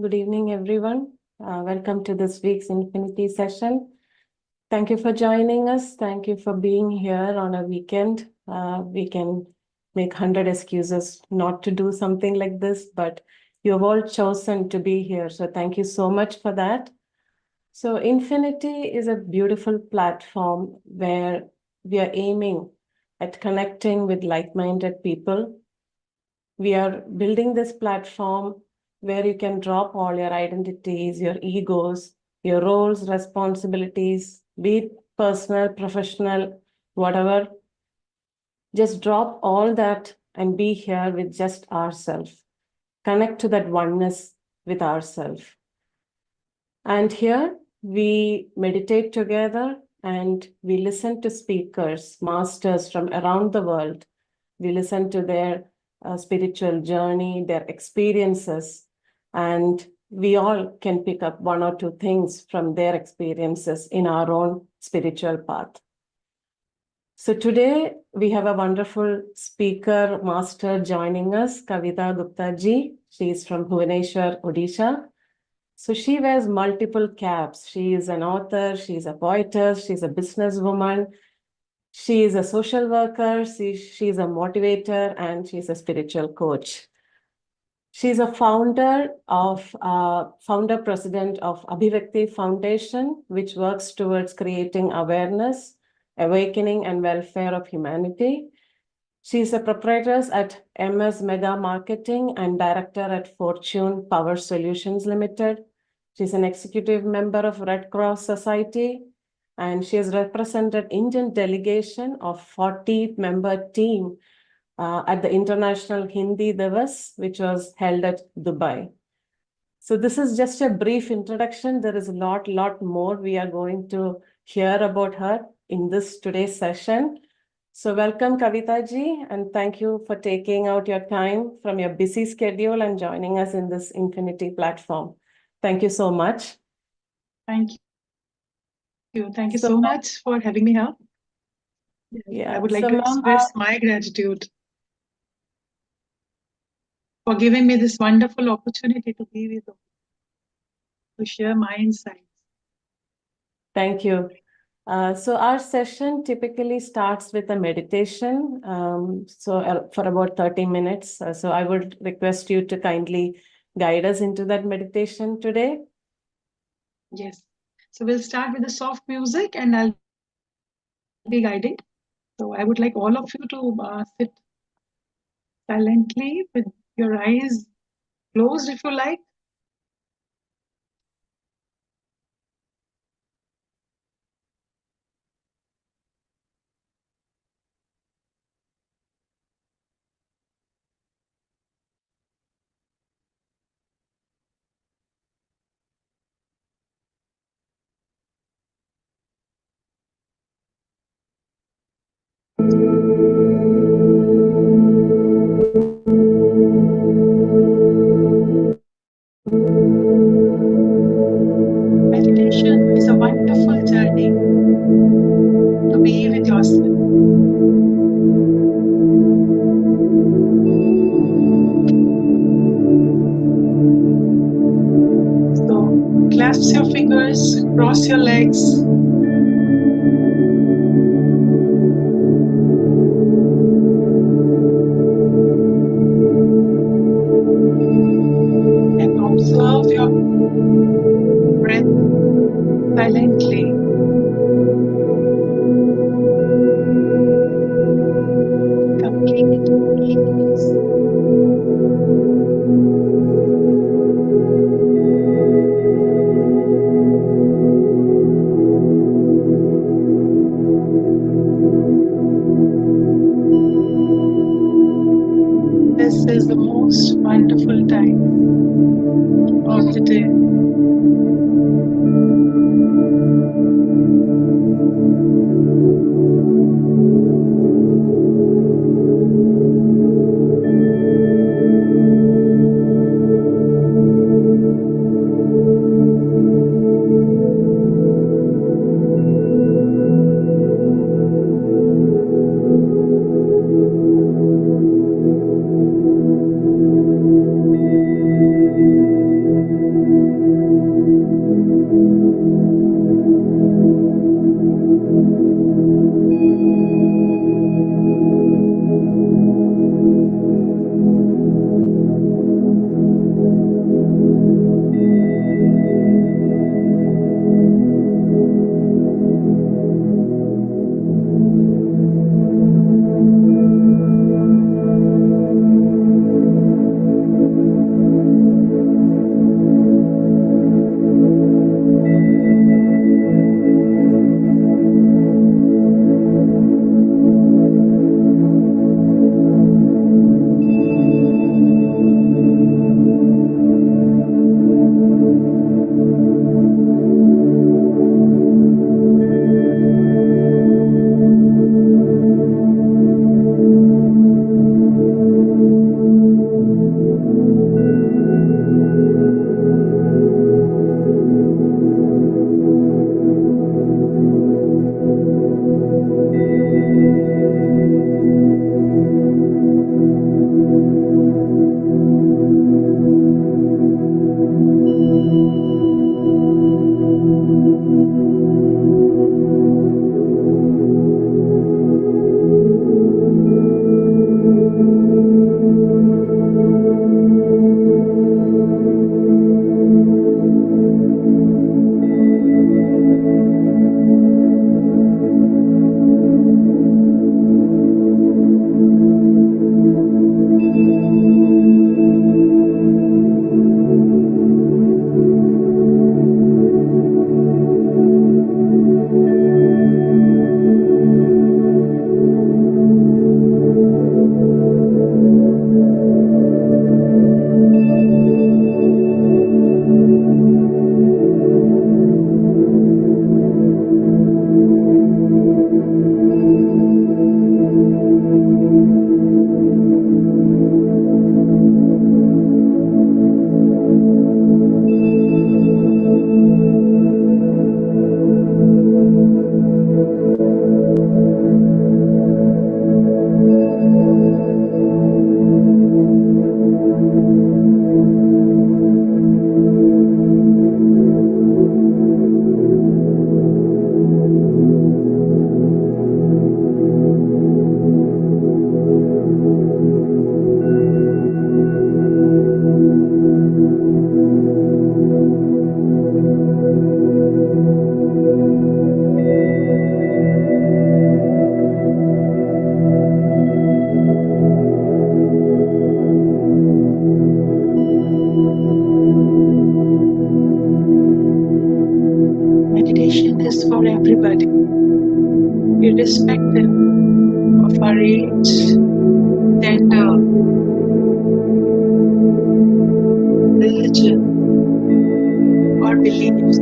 Good evening, everyone. Welcome to this week's Infinity session. Thank you for joining us. Thank you for being here on a weekend. We can make 100 excuses not to do something like this, but you have all chosen to be here. So thank you so much for that. So Infinity is a beautiful platform where we are aiming at connecting with like-minded people. We are building this platform where you can drop all your identities, your egos, your roles, responsibilities, be it personal, professional, whatever. Just drop all that and be here with just ourselves. Connect to that oneness with ourselves. And here we meditate together and we listen to speakers, masters from around the world. We listen to their spiritual journey, their experiences, and we all can pick up one or two things from their experiences in our own spiritual path. So today we have a wonderful speaker, master joining us, Kavita Gupta ji. She is from Bhubaneswar, Odisha. So she wears multiple caps. She is an author, she's a poetess, she's a businesswoman, she is a social worker, she's a motivator, and she's a spiritual coach. She's a founder president of Abhivakti Foundation, which works towards creating awareness, awakening, and welfare of humanity. She's a proprietor at MS Mega Marketing and director at Fortune Power Solutions Limited. She's an executive member of Red Cross Society, and she has represented Indian delegation of 40-member team at the International Hindi Divas, which was held at Dubai. So this is just a brief introduction. There is a lot more we are going to hear about her in this today's session. So welcome, Kavita ji, and thank you for taking out your time from your busy schedule and joining us in this Infinity platform. Thank you so much. Thank you. Thank you so much for having me here. Yeah, I would like to express my gratitude for giving me this wonderful opportunity to be with you, to share my insights. Thank you. So our session typically starts with a meditation, for about 30 minutes. So I would request you to kindly guide us into that meditation today. Yes. So we'll start with the soft music and I'll be guiding. So I would like all of you to sit silently with your eyes closed if you like. Meditation is a wonderful journey to be with yourself. So clasp your fingers, cross your legs. And observe your breath silently. Complete ease. This is the most wonderful time of the day. Meditation is for everybody, irrespective of our age, gender, religion, or beliefs.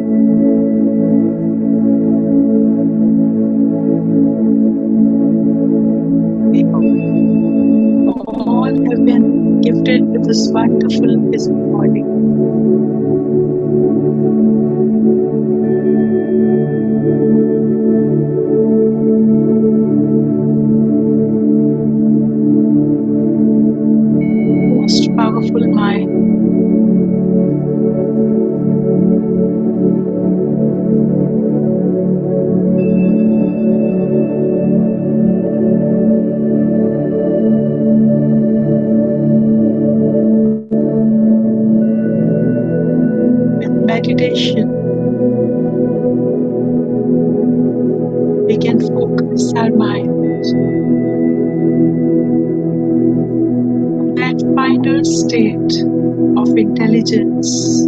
We all have been gifted with this wonderful physical body. Most powerful mind. With meditation, we can focus our mind on that finer state of intelligence,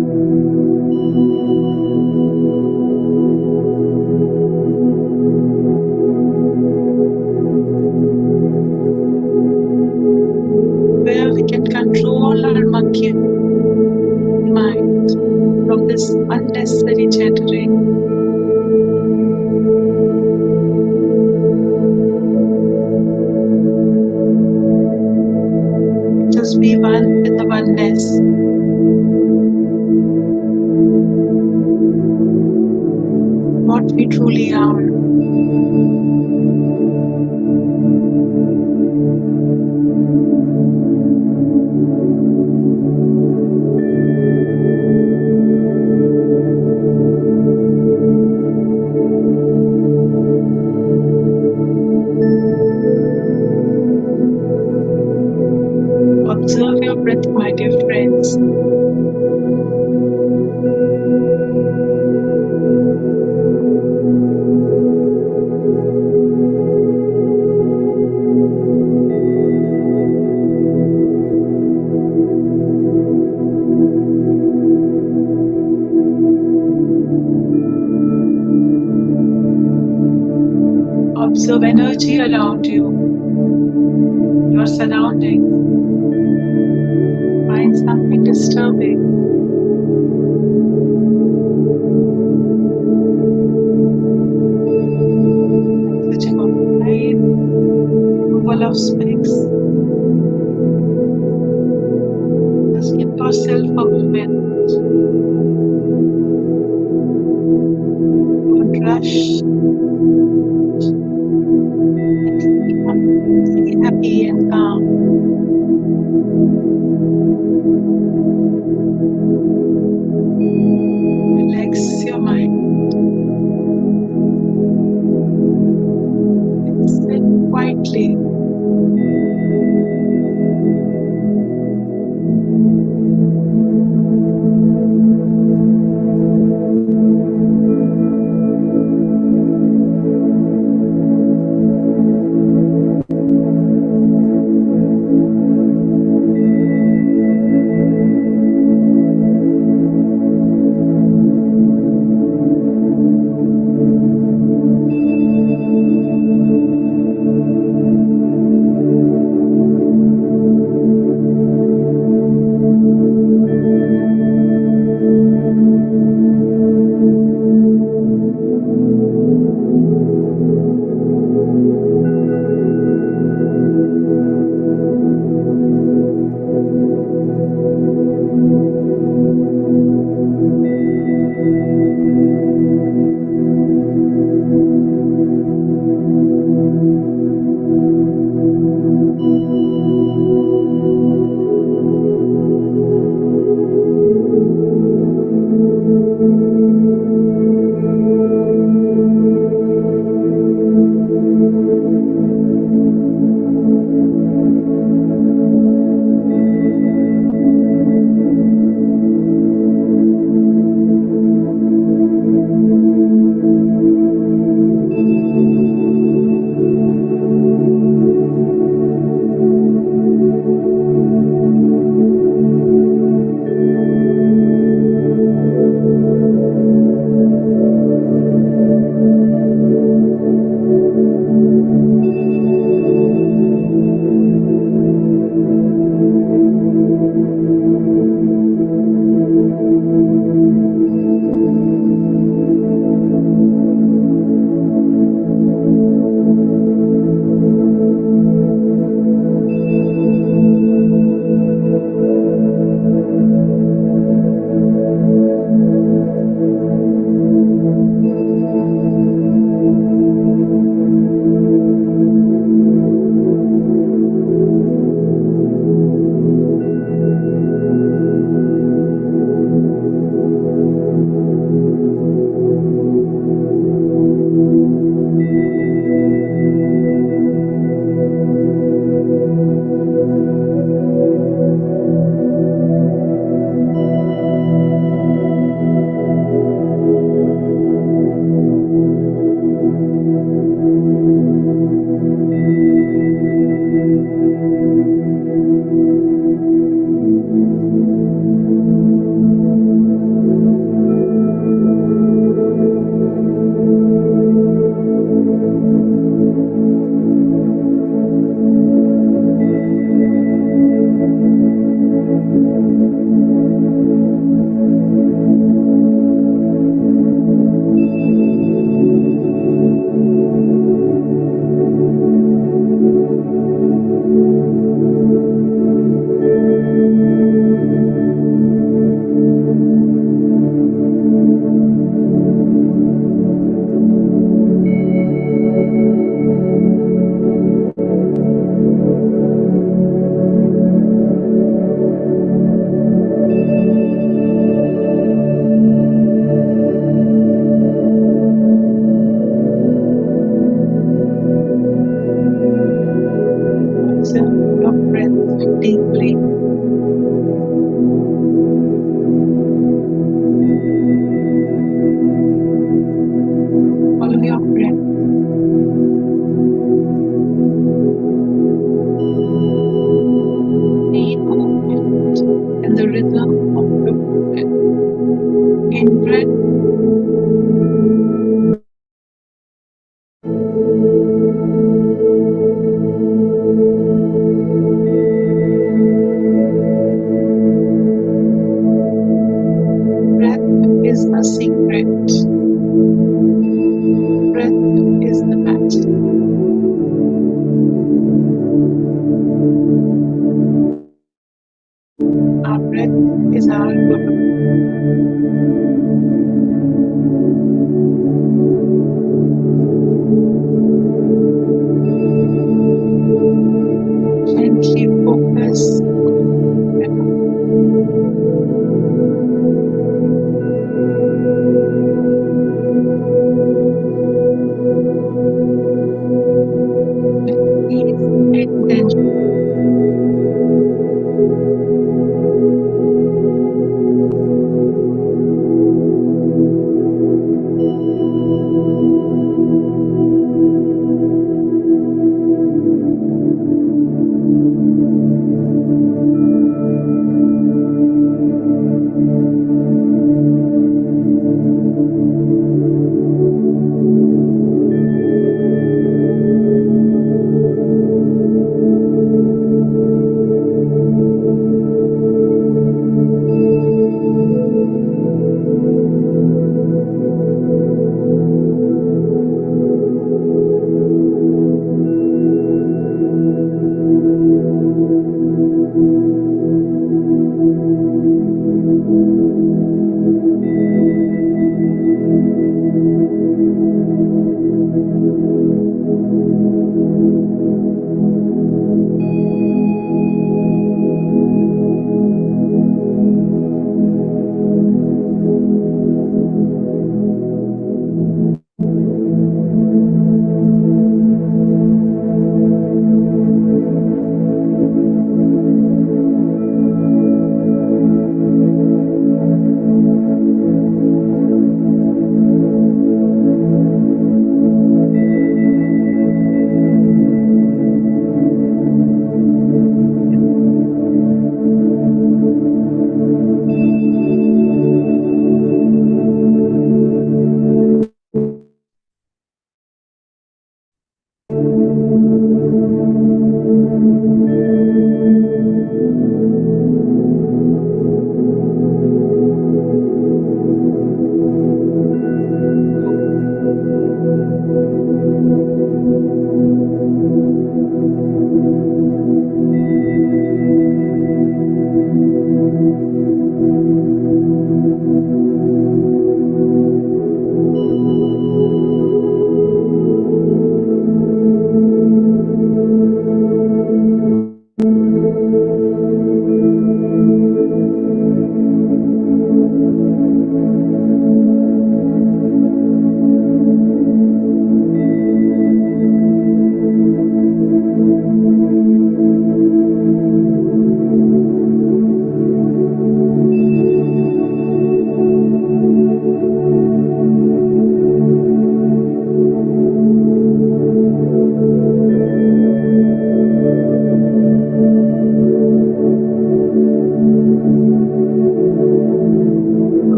where we can control our monkey mind from this unnecessary chattering. Just be one with the oneness. What we truly are. Observe your breath, my dear friends. Observe energy around you, your surroundings. Find something disturbing. Switching off the light, removal of specs. Just give yourself a moment. Don't rush. Be happy and calm. Relax your mind. And sit quietly. in-breath. Breath is the secret. Breath is the magic. Our breath is our guru. Gently focus on the breath.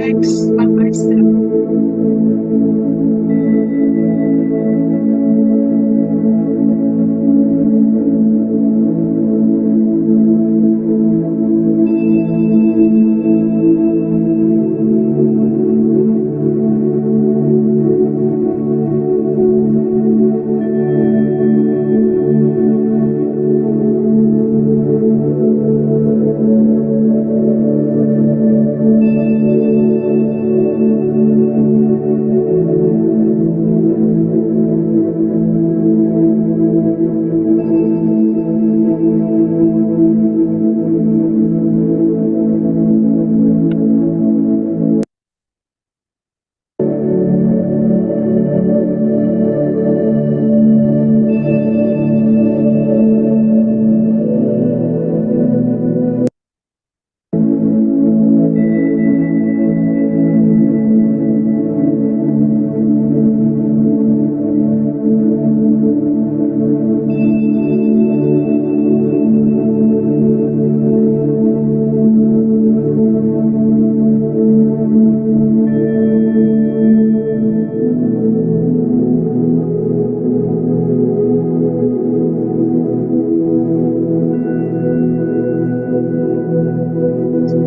legs one by step.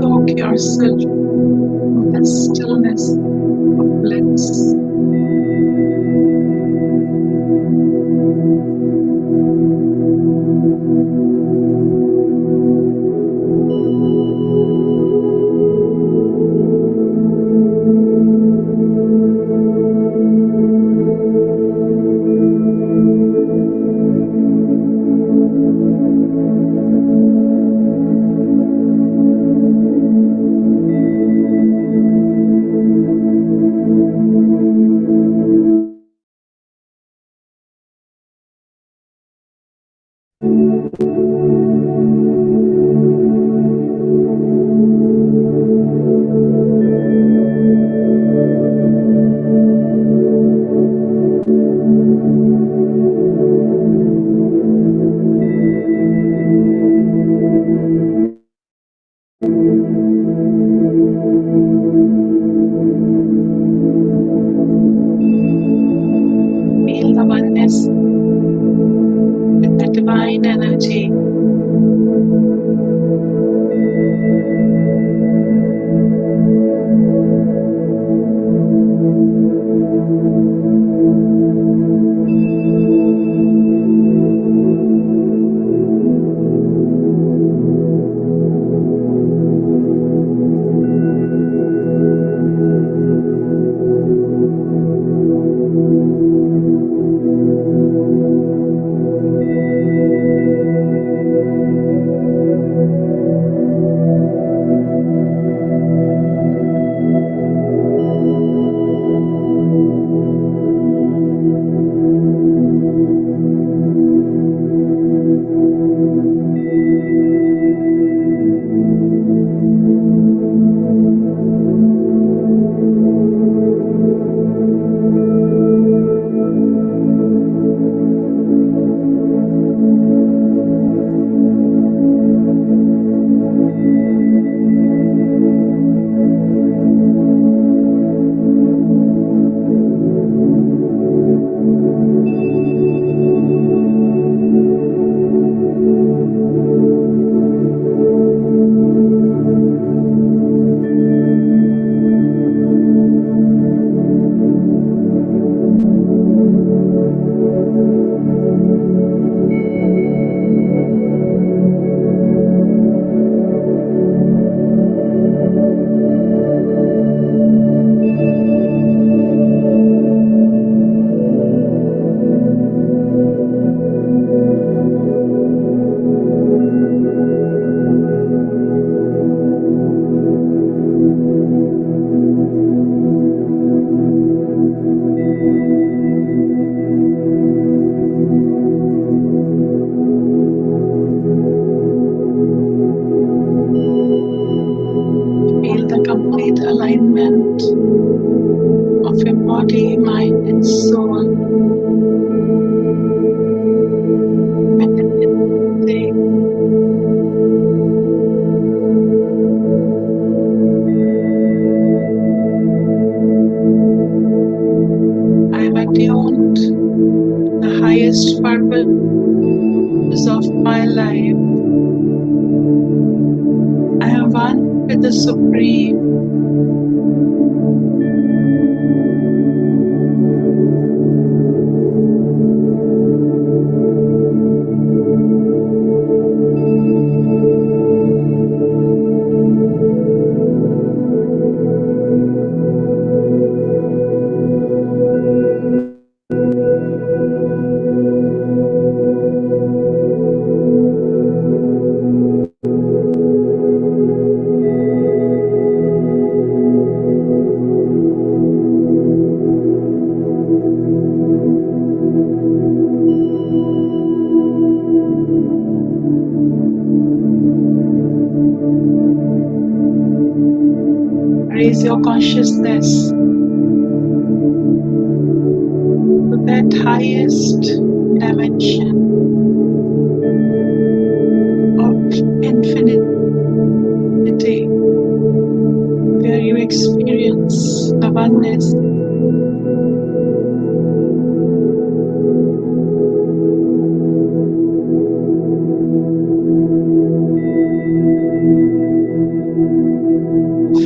Soak yourself in the stillness of bliss. Feel the oneness with the divine energy. complete alignment of your body, mind, and soul with the divinity. attuned to the highest purpose of my life. I am one with the Supreme. Raise your consciousness to that highest dimension of infinity, where you experience the oneness.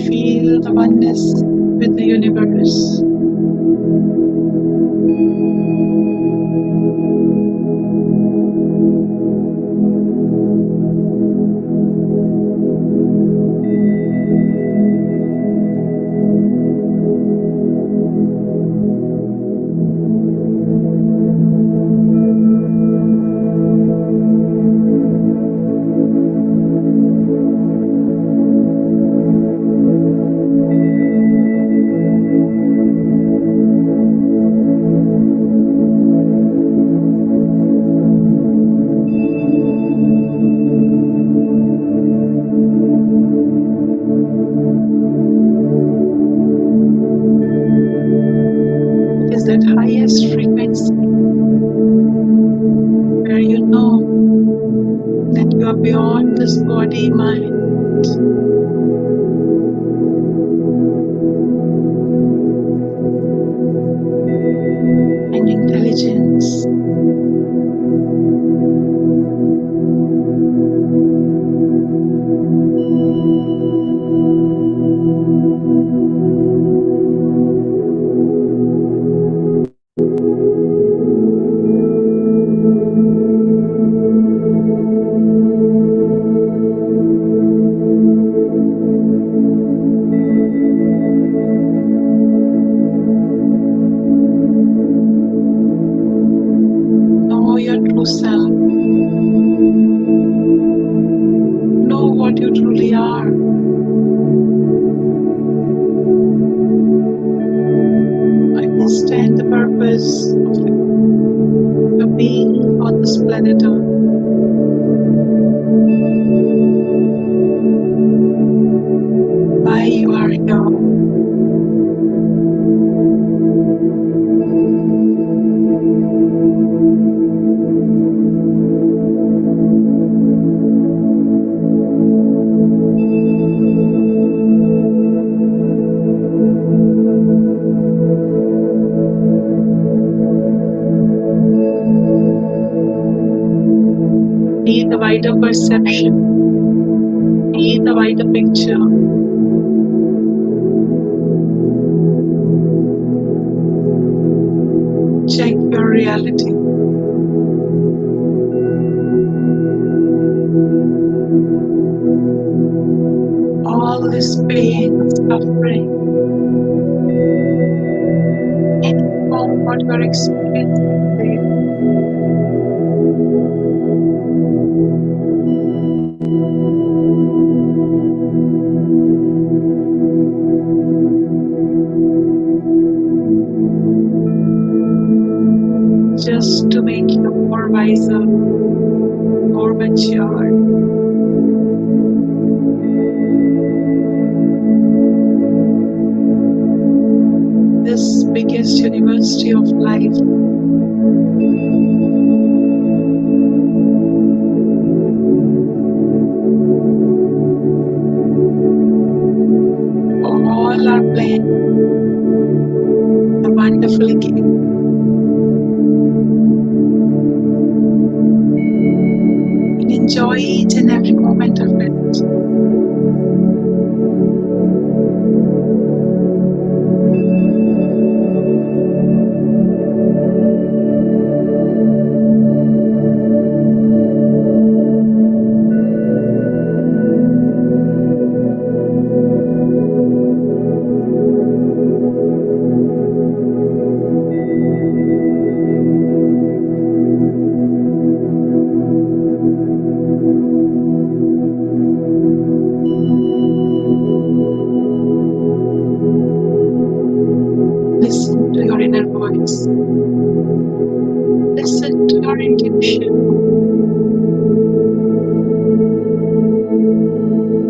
Feel the oneness with the universe. Is that highest frequency where you know that you are beyond this body mind. And intelligence. Know your true self. Know what you truly are. Understand the purpose of your being on this planet Earth. Why you are here. Be the wider perception. Be the wider picture. Check your reality. All this pain, suffering, any form what you are experiencing today. Just to make you more wiser, more mature. This biggest university of life. All are playing a wonderful game. Enjoy each and every moment of it. Listen to your inner voice. Listen to your intuition.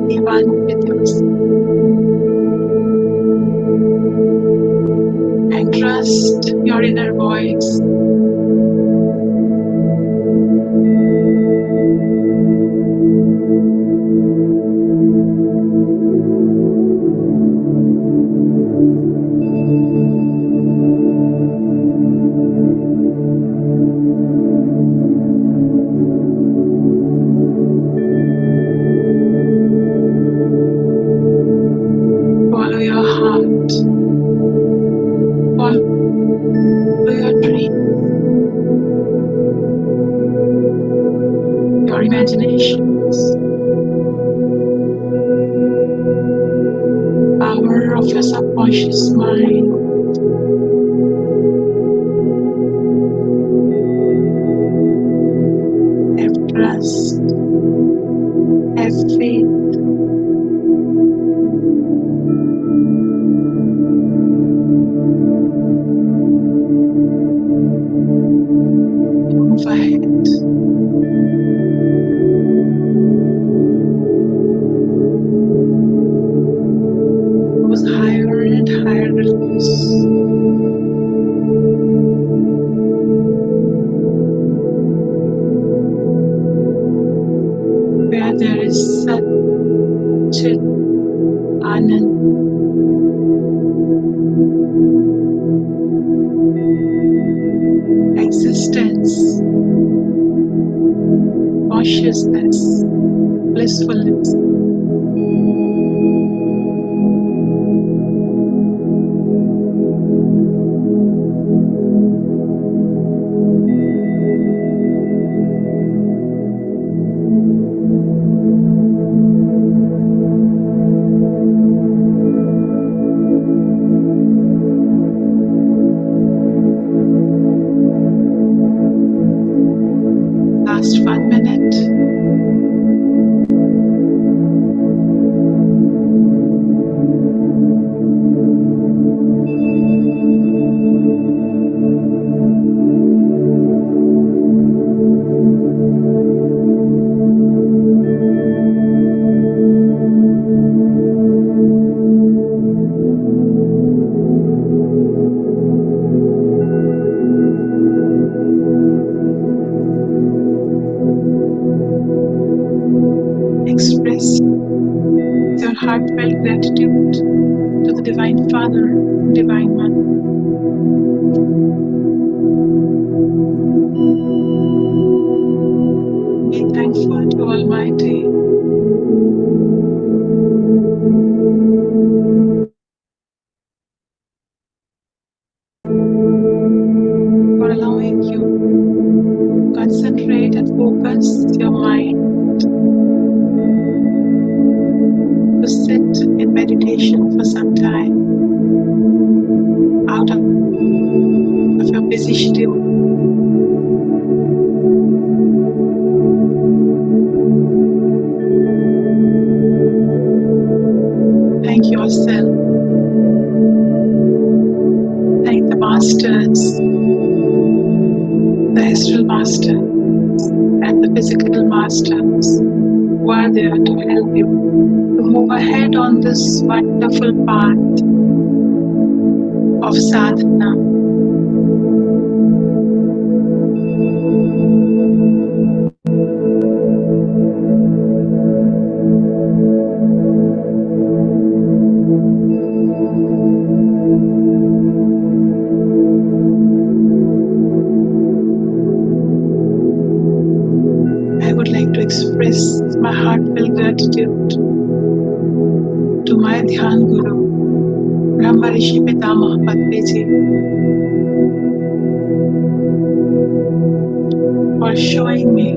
Be one with yourself. And trust your inner voice. Follow your heart. Follow your dream. Your imaginations. Power of your subconscious mind. Have trust. Have faith. Move ahead. Goes higher and higher levels. Where there is such Anand. Existence, consciousness, blissfulness. Last 1 minute. Express your heartfelt gratitude to the Divine Father, Divine Mother. Be thankful to Almighty. For allowing you to concentrate and focus your mind to sit in meditation for some time out of your busy schedule. Thank yourself. Thank the masters, the astral masters, and the physical masters who are there to help you to move ahead on this wonderful path of sadhana. I would like to express gratitude to my Dhyan Guru, Brahmarshi Pitamaha Patriji, for showing me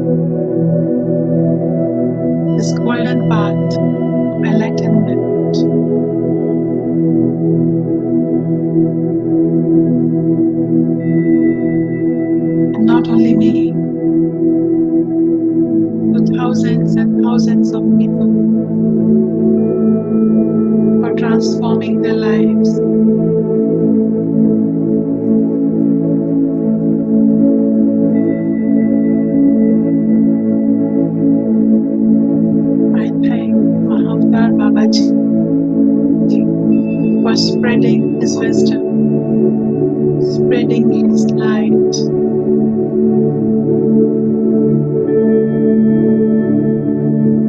this golden path of enlightenment. And not only me, to thousands and thousands of people for transforming their lives. I thank Mahavtar Babaji for spreading his wisdom, spreading his light,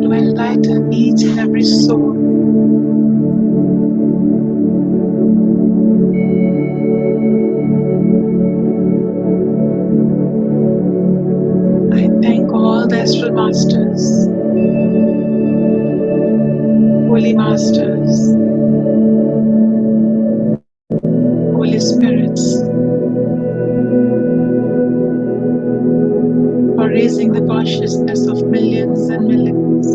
to enlighten each and every soul. I thank all the astral masters, holy masters, holy spirits, for raising the consciousness of millions and millions,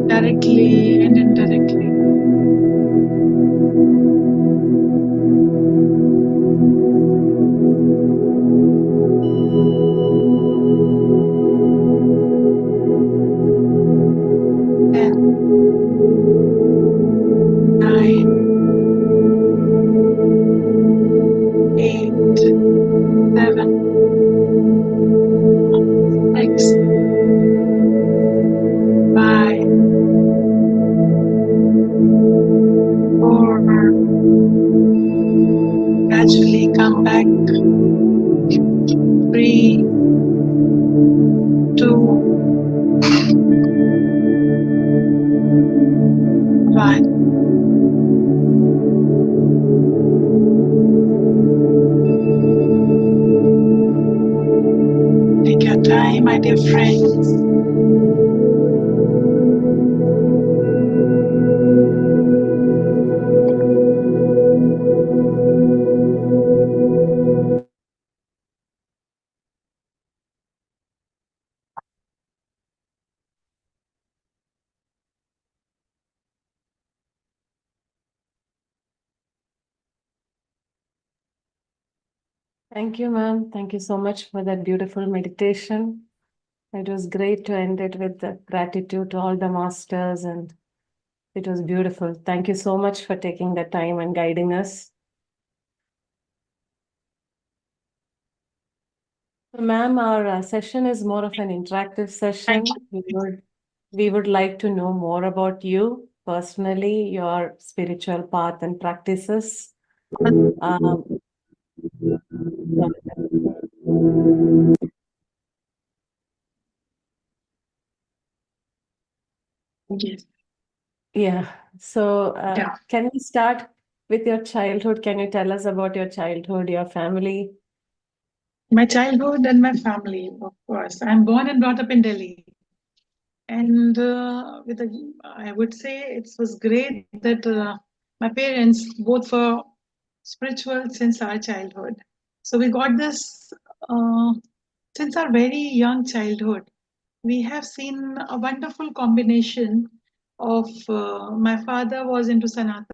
directly and indirectly. Ten, nine, 8, 7, 6, 5, 4, gradually come back. 3, 2, 1. Take your time, my dear friends. Thank you, ma'am. Thank you so much for that beautiful meditation. It was great to end it with the gratitude to all the masters, and it was beautiful. Thank you so much for taking the time and guiding us. So, ma'am, our session is more of an interactive session. We would like to know more about you personally, your spiritual path and practices. Yes. Yeah. So, Yeah. can we start with your childhood? Can you tell us about your childhood, your family? My childhood and my family, of course. I'm born and brought up in Delhi. And I would say it was great that my parents both were spiritual since our childhood. So we got this since our very young childhood. We have seen a wonderful combination of my father was into Sanatana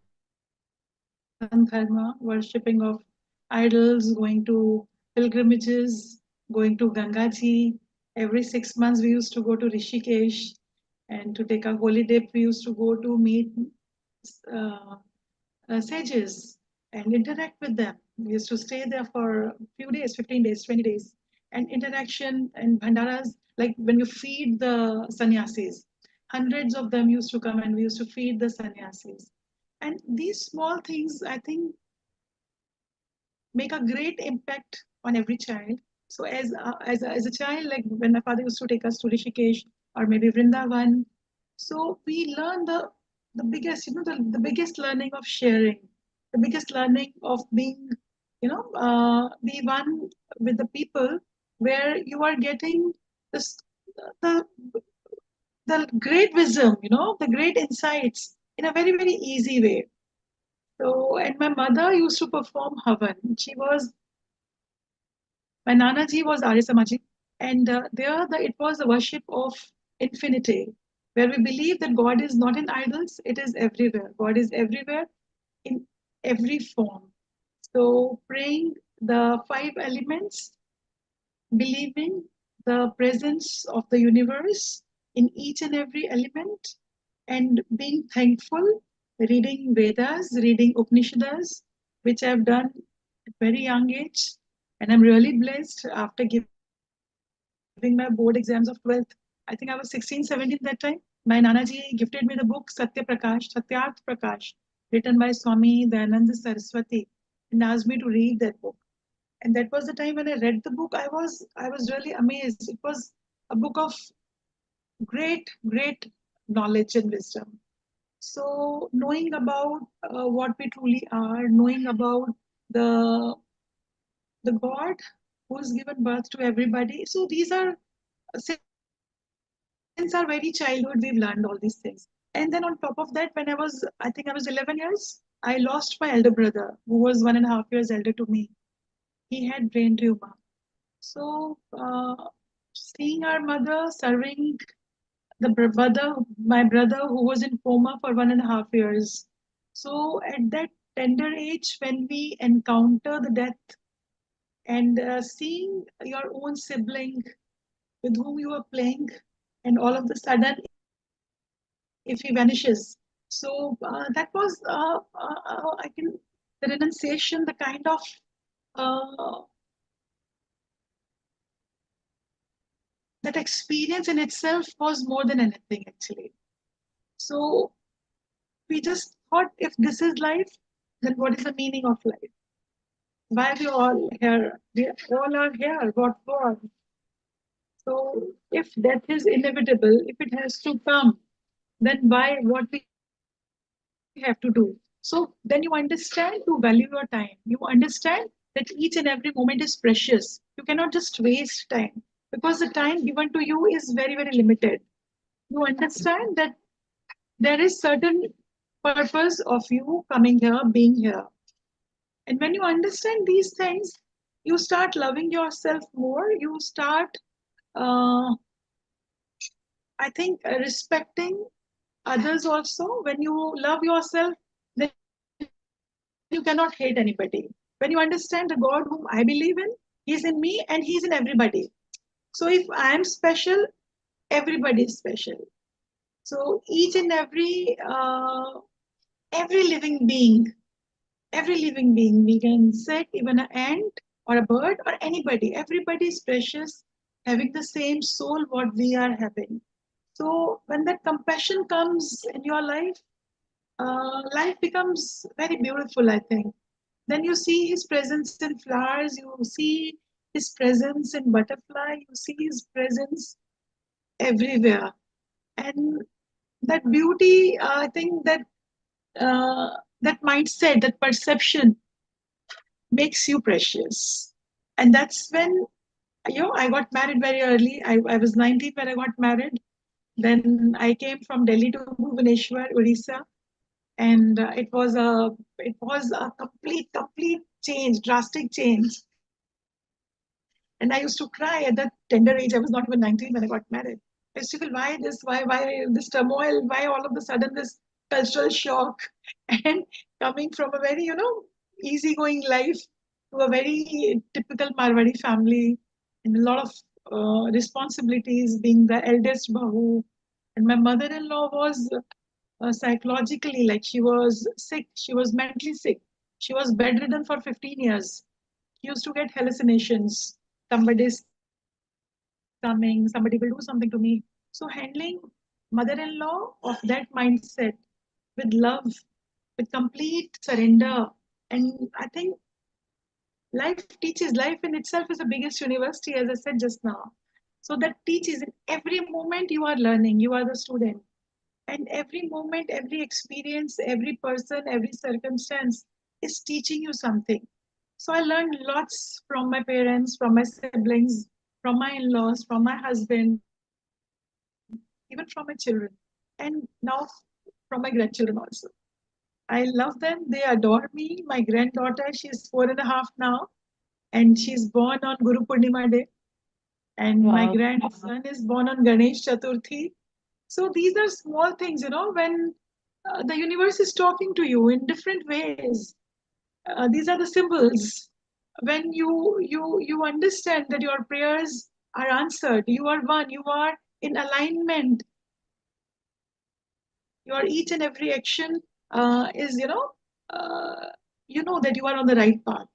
Dharma, worshipping of idols, going to pilgrimages, going to Gangaji. Every 6 months, we used to go to Rishikesh, and to take a holy dip, we used to go to meet uh, sages and interact with them. We used to stay there for a few days, 15 days, 20 days, and interaction and bhandaras, like when you feed the sannyasis. Hundreds of them used to come and we used to feed the sannyasis. And these small things, I think, make a great impact on every child. So as a child, like when my father used to take us to Rishikesh or maybe Vrindavan, so we learn the biggest, the biggest learning of sharing, the biggest learning of being, be one with the people, where you are getting this the the great wisdom, the great insights in a very, very easy way. So, and my mother used to perform Havan. My Nana ji was Arya Samaji, and it was the worship of infinity, where we believe that God is not in idols, it is everywhere. God is everywhere in every form. So, praying the five elements, believing the presence of the universe in each and every element, and being thankful, reading Vedas, reading Upanishads, which I've done at very young age. And I'm really blessed after giving my board exams of 12th. I think I was 16, 17 that time. My Nanaji gifted me the book Satya Prakash, Satyarth Prakash, written by Swami Dayananda Saraswati, and asked me to read that book. And that was the time when I read the book. I was really amazed. It was a book of great, great knowledge and wisdom. So knowing about what we truly are, knowing about the the God who's given birth to everybody. So these are, since our very childhood, we've learned all these things. And then on top of that, when I think I was 11 years, I lost my elder brother, who was 1.5 years elder to me. He had brain tumor. So seeing our mother serving my brother who was in coma for 1.5 years. So at that tender age, when we encounter the death and seeing your own sibling with whom you are playing, and all of a sudden, if he vanishes. So that was, I can, the renunciation, the kind of uh, that experience in itself was more than anything, actually. So we just thought, if this is life, then what is the meaning of life? Why are we all here? We all are here. What for? So if death is inevitable, if it has to come, then why, what we have to do? So then you understand to value your time. You understand that each and every moment is precious. You cannot just waste time, because the time given to you is very, very limited. You understand that there is certain purpose of you coming here, being here. And when you understand these things, you start loving yourself more. You start, uh, I think, respecting others also. When you love yourself, then you cannot hate anybody. When you understand the God whom I believe in, He's in me and He's in everybody. So if I am special, everybody is special. So each and every living being, we can say even an ant or a bird or anybody, everybody is precious, having the same soul what we are having. So when that compassion comes in your life, life becomes very beautiful, I think. Then you see his presence in flowers, you see his presence in butterfly, you see his presence everywhere. And that beauty, I think uh, that mindset, that perception makes you precious. And that's when, I got married very early. I was 19 when I got married. Then I came from Delhi to Bhubaneswar, Odisha, and it was a complete change, drastic change. And I used to cry at that tender age. I was not even 19 when I got married. I used to feel, why this, why this turmoil, why all of a sudden this cultural shock, and coming from a very, easygoing life to a very typical Marwadi family, and a lot of responsibilities, being the eldest bahu. And my mother-in-law was psychologically, like, she was sick, she was mentally sick, she was bedridden for 15 years. She used to get hallucinations. Somebody is coming, somebody will do something to me. So handling mother-in-law of that mindset with love, with complete surrender. And I think life teaches, life in itself is the biggest university, as I said just now. So that teaches, in every moment you are learning, you are the student. And every moment, every experience, every person, every circumstance is teaching you something. So I learned lots from my parents, from my siblings, from my in-laws, from my husband, even from my children, and now from my grandchildren also. I love them. They adore me. My granddaughter, she's 4.5 now, and she's born on Guru Purnima Day. And my Wow. grandson is born on Ganesh Chaturthi. So these are small things, when the universe is talking to you in different ways. These are the symbols. When you understand that your prayers are answered, you are one, you are in alignment. Your each and every action is, you know that you are on the right path.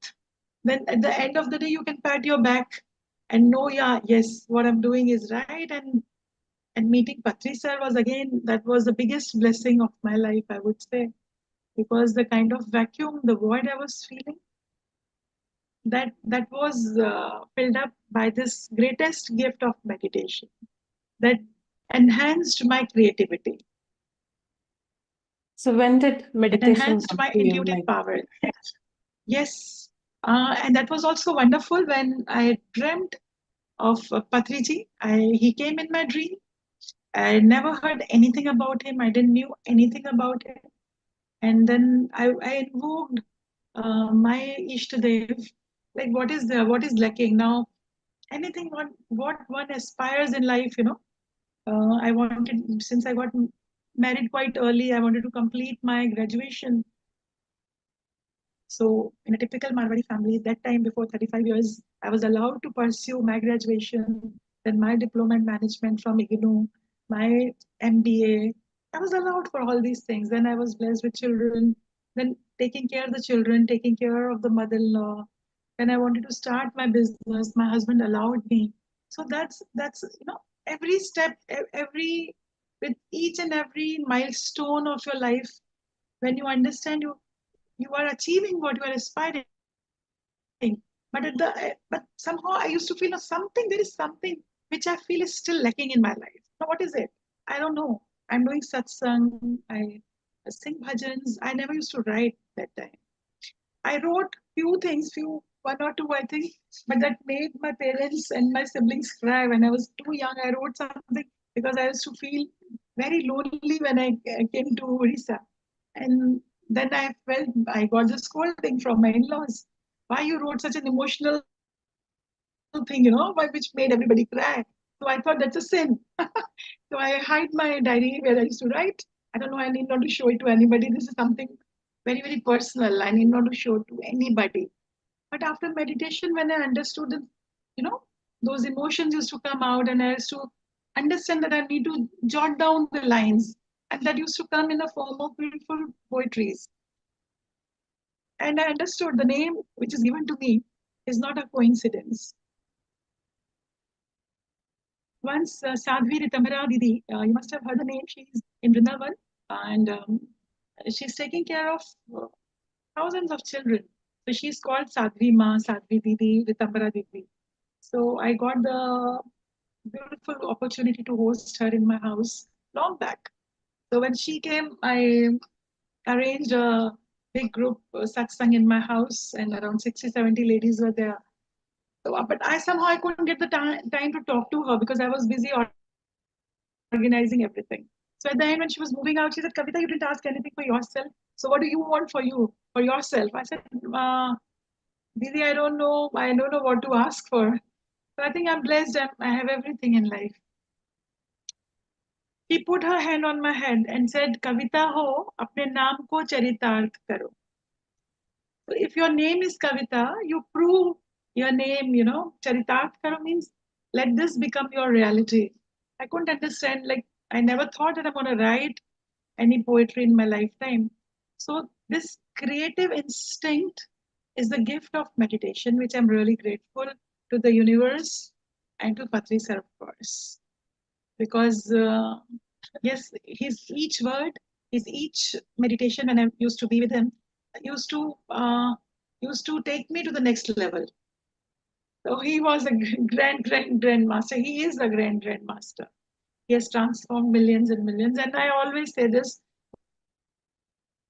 Then at the end of the day, you can pat your back and know, yeah, yes, what I'm doing is right. And meeting Patri sir was again, that was the biggest blessing of my life, I would say, because the kind of vacuum, the void I was feeling, that was filled up by this greatest gift of meditation that enhanced my creativity. So when did It meditation enhanced come my to you? intuitive power. Yes. And that was also wonderful when I dreamt of Patriji. He came in my dream. I never heard anything about him. I didn't knew anything about him. And then I invoked my Ishtadev. Like, what is there? What is lacking now? Anything what one aspires in life, I wanted, since I got married quite early, I wanted to complete my graduation. So in a typical Marwari family, that time before 35 years, I was allowed to pursue my graduation, then my diploma in management from IGNU, my MBA. I was allowed for all these things. Then I was blessed with children, then taking care of the children, taking care of the mother-in-law. Then I wanted to start my business. My husband allowed me. So that's every step, every with each and every milestone of your life, when you understand you are achieving what you are aspiring, but somehow I used to feel something, there is something which I feel is still lacking in my life. Now what is it? I don't know. I'm doing satsang, I sing bhajans. I never used to write that time. I wrote few things, few one or two, I think, but that made my parents and my siblings cry when I was too young. I wrote something because I used to feel very lonely when I came to Orissa. And then I felt I got the scolding from my in-laws. Why you wrote such an emotional thing, which made everybody cry. So I thought that's a sin. So I hide my diary where I used to write. I don't know, I need not to show it to anybody. This is something very, very personal. I need not to show it to anybody. But after meditation, when I understood that, you know, those emotions used to come out, and I used to understand that I need to jot down the lines. And that used to come in the form of beautiful poetries. And I understood the name which is given to me is not a coincidence. Once Sadhvi Ritamara Didi, you must have heard the name, she's in Vrindavan, and she's taking care of thousands of children. So she's called Sadhvi Ma, Sadhvi Didi, Ritambara Didi. So I got the beautiful opportunity to host her in my house long back. So when she came, I arranged a big group satsang in my house, and around 60, 70 ladies were there. So, but I somehow I couldn't get the time to talk to her because I was busy organizing everything. So at the end, when she was moving out, she said, Kavita, you didn't ask anything for yourself. So what do you want for yourself? I said, Didi, I don't know. I don't know what to ask for. So I think I'm blessed. I have everything in life. She put her hand on my head and said, Kavita ho, apne naam ko charitarth karo. So if your name is Kavita, you prove your name, Charitarth karo means let this become your reality. I couldn't understand, like, I never thought that I'm going to write any poetry in my lifetime. So this creative instinct is the gift of meditation, which I'm really grateful to the universe and to Patri sir, of course. Because yes, his each word, his each meditation when I used to be with him, used to uh, used to take me to the next level. So he was a grand master. He is a grand master. He has transformed millions and millions. And I always say this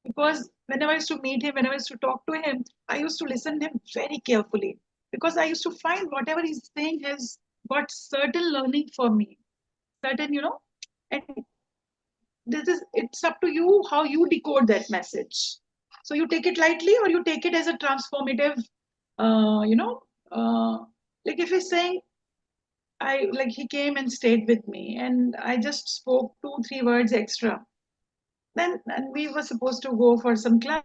because whenever I used to meet him, whenever I used to talk to him, I used to listen to him very carefully because I used to find whatever he's saying has got certain learning for me, certain, And it's up to you how you decode that message. So you take it lightly or you take it as a transformative, like if he's saying, he came and stayed with me and I just spoke 2-3 words extra. Then, and we were supposed to go for some class.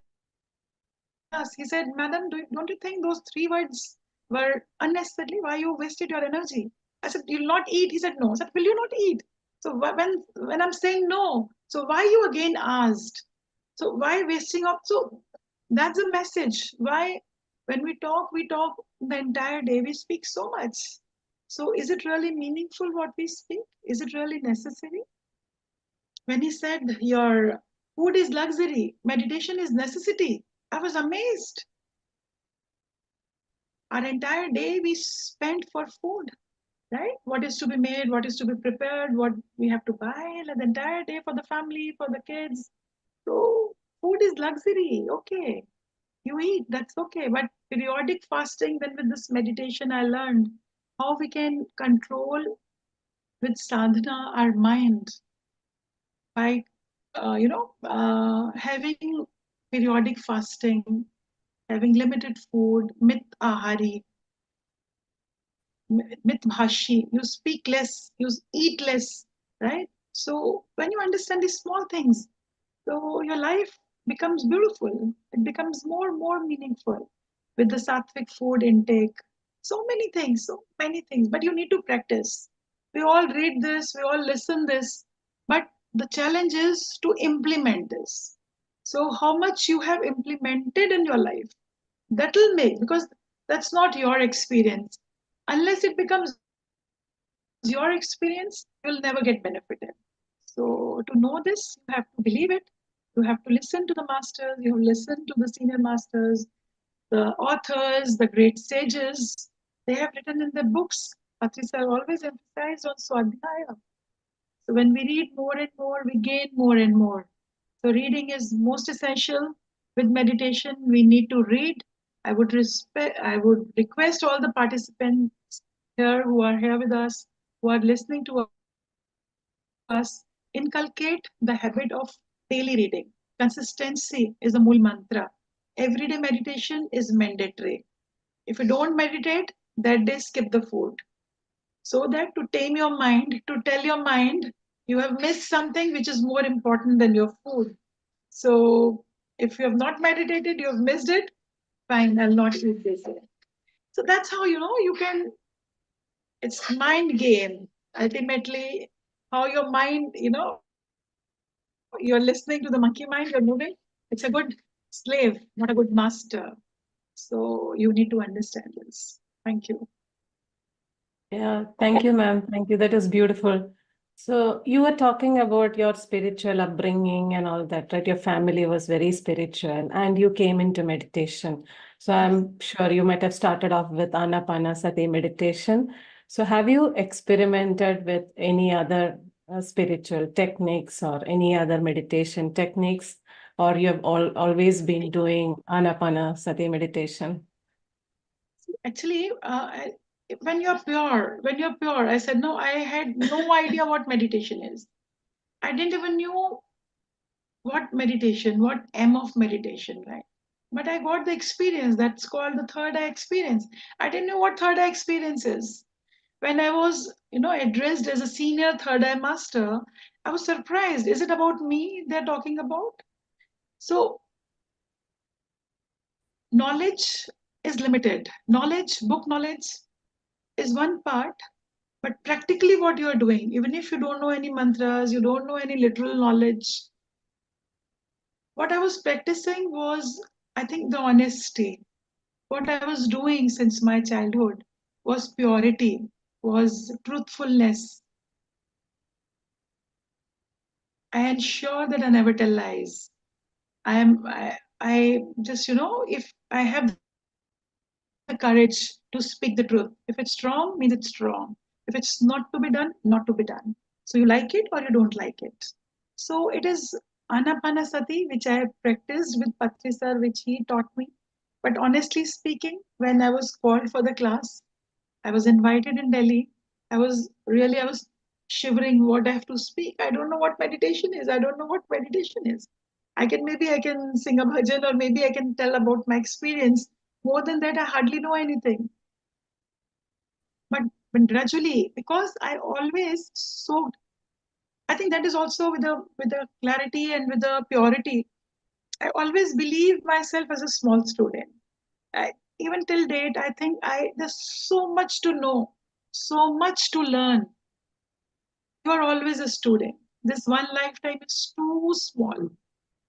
He said, Madam, don't you think those 3 words were unnecessary? Why you wasted your energy? I said, you'll not eat. He said, no. I said, will you not eat? So when I'm saying no, so why you again asked? So why wasting of? So that's a message. Why when we talk the entire day. We speak so much. So is it really meaningful what we speak? Is it really necessary? When he said your food is luxury, meditation is necessity, I was amazed. Our entire day we spent for food, right? What is to be made, what is to be prepared, what we have to buy, like the entire day for the family, for the kids. So food is luxury, okay. You eat, that's okay. But periodic fasting, then with this meditation, I learned how we can control with sadhana our mind by having periodic fasting, having limited food, mit ahari, mit bhashi, you speak less, you eat less, right? So when you understand these small things, so your life becomes beautiful. It becomes more meaningful with the sattvic food intake. So many things. But you need to practice. We all read this, we all listen this, but the challenge is to implement this. So how much you have implemented in your life, that will make, because that's not your experience. Unless it becomes your experience, you'll never get benefited. So to know this, you have to believe it. You have to listen to the masters, you have to listen to the senior masters, the authors, the great sages. They have written in their books. Patris are always emphasized on Swadhyaya. So when we read more and more, we gain more and more. So reading is most essential. With meditation, we need to read. I would request all the participants here who are here with us, who are listening to us, inculcate the habit of daily reading. Consistency is the mool mantra. Everyday meditation is mandatory. If you don't meditate, that day skip the food. So that to tame your mind, to tell your mind you have missed something which is more important than your food. So if you have not meditated, you have missed it, fine, I'll not eat this. So that's how you can, it's mind game. Ultimately, how your mind, you're listening to the monkey mind, you're moving. It's a good slave, not a good master. So you need to understand this. Thank you. Yeah, thank you, ma'am. Thank you. That is beautiful. So you were talking about your spiritual upbringing and all that, right? Your family was very spiritual and you came into meditation. So I'm sure you might have started off with Anapanasati meditation. So have you experimented with any other spiritual techniques or any other meditation techniques, or you have always been doing Anapanasati meditation? Actually, when you're pure, I said, no, I had no idea what meditation is. I didn't even knew what meditation, what M of meditation, right? But I got the experience that's called the third eye experience. I didn't know what third eye experience is. When I was, addressed as a senior third eye master, I was surprised. Is it about me they're talking about? So knowledge is limited. Knowledge, book knowledge is one part, but practically what you are doing, even if you don't know any mantras, you don't know any literal knowledge, what I was practicing was, I think, the honesty. What I was doing since my childhood was purity, was truthfulness. I ensure that I never tell lies. I just, if I have the courage to speak the truth. If it's strong, means it's strong. If it's not to be done, not to be done. So you like it or you don't like it. So it is Anapanasati, which I have practiced with Patri sir, which he taught me. But honestly speaking, when I was called for the class, I was invited in Delhi. I was shivering what I have to speak. I don't know what meditation is. I don't know what meditation is. Maybe I can sing a bhajan, or maybe I can tell about my experience. More than that, I hardly know anything. But gradually, because I always soaked, I think that is also with the clarity and with the purity. I always believe myself as a small student. Even till date, I think there's so much to know, so much to learn. You are always a student. This one lifetime is too small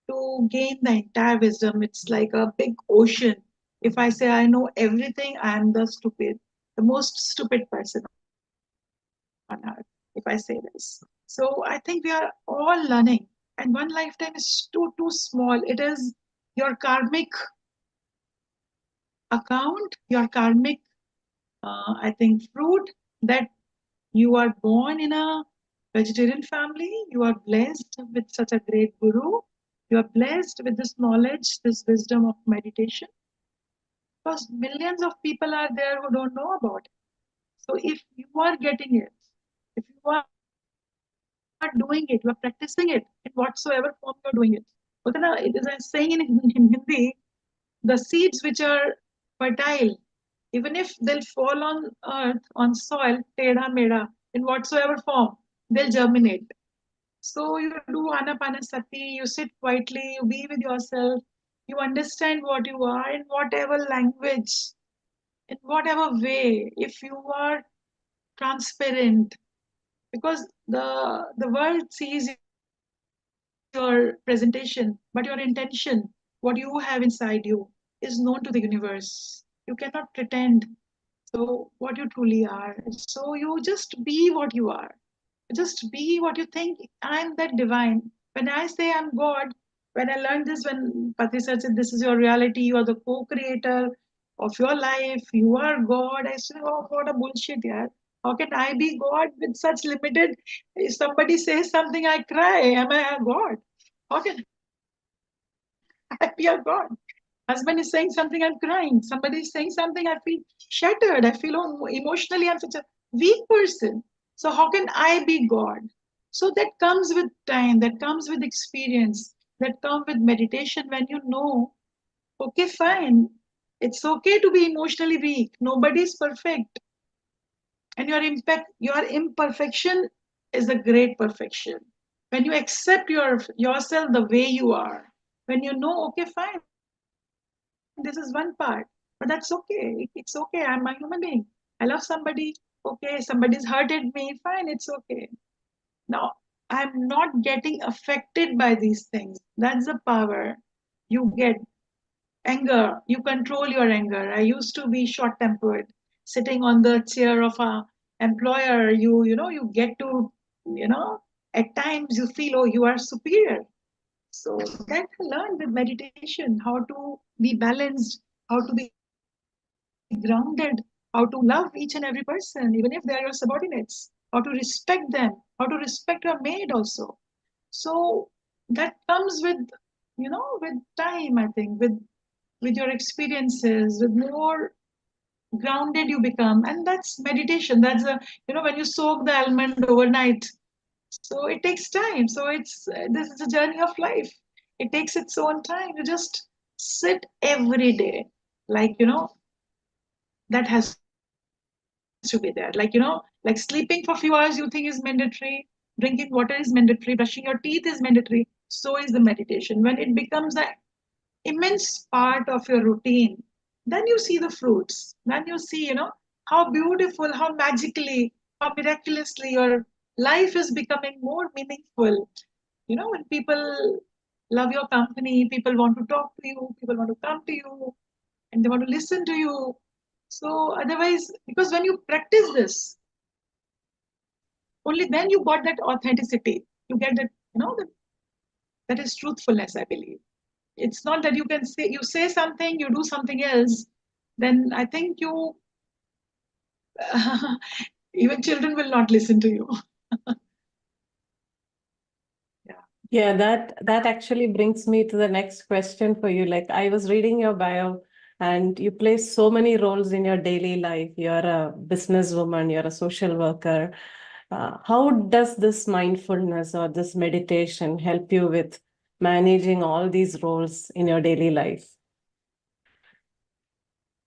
to gain the entire wisdom. It's like a big ocean. If I say I know everything, I am the most stupid person on earth, if I say this. So I think we are all learning, and one lifetime is too small. It is your karmic account, your karmic, I think, fruit that you are born in a vegetarian family. You are blessed with such a great guru. You are blessed with this knowledge, this wisdom of meditation. Because millions of people are there who don't know about it. So if you are getting it, if you are doing it, you are practicing it in whatsoever form you are doing it. It is saying in Hindi, the seeds which are fertile, even if they'll fall on earth, on soil, teda meda, in whatsoever form, they'll germinate. So you do anapanasati, you sit quietly, you be with yourself, you understand what you are in whatever language, in whatever way. If you are transparent, because the world sees your presentation, but your intention, what you have inside you, is known to the universe. You cannot pretend so what you truly are. So you just be what you are. Just be what you think. I'm that divine. When I say I'm God, when I learned this, when Pati said this is your reality, you are the co-creator of your life, you are God. I said, oh, what a bullshit, yeah. How can I be God with such limited? If somebody says something, I cry. Am I a God? How can I be a God? Husband is saying something, I'm crying. Somebody is saying something, I feel shattered. I feel emotionally, I'm such a weak person. So how can I be God? So that comes with time, that comes with experience, that comes with meditation. When you know, okay, fine, it's okay to be emotionally weak. Nobody is perfect, and your imperfection is a great perfection. When you accept yourself the way you are, when you know, okay, fine, this is one part, but that's okay. It's okay. I'm a human being. I love somebody. Okay, somebody's hurted me. Fine, it's okay. Now, I'm not getting affected by these things. That's the power. You get anger. You control your anger. I used to be short tempered, sitting on the chair of a employer. You get to, you know, at times you feel, oh, you are superior. So that I learned with meditation, how to be balanced, how to be grounded, how to love each and every person, even if they are your subordinates, how to respect them, how to respect your maid also. So that comes with, with time, I think, with your experiences, with more grounded you become. And that's meditation. That's when you soak the almond overnight, so it takes time. So this is a journey of life. It takes its own time. You just sit every day, like that has to be there. Like like sleeping for few hours you think is mandatory, drinking water is mandatory, brushing your teeth is mandatory. So is the meditation. When it becomes an immense part of your routine, then you see the fruits. Then you see, how beautiful, how magically, how miraculously your life is becoming more meaningful. When people love your company, people want to talk to you, people want to come to you, and they want to listen to you. So otherwise, because when you practice this, only then you got that authenticity. You get that is truthfulness, I believe. It's not that you say something, you do something else, then I think you even children will not listen to you. Yeah. Yeah, that actually brings me to the next question for you. Like, I was reading your bio, and you play so many roles in your daily life. You're a businesswoman, you're a social worker, How does this mindfulness or this meditation help you with managing all these roles in your daily life?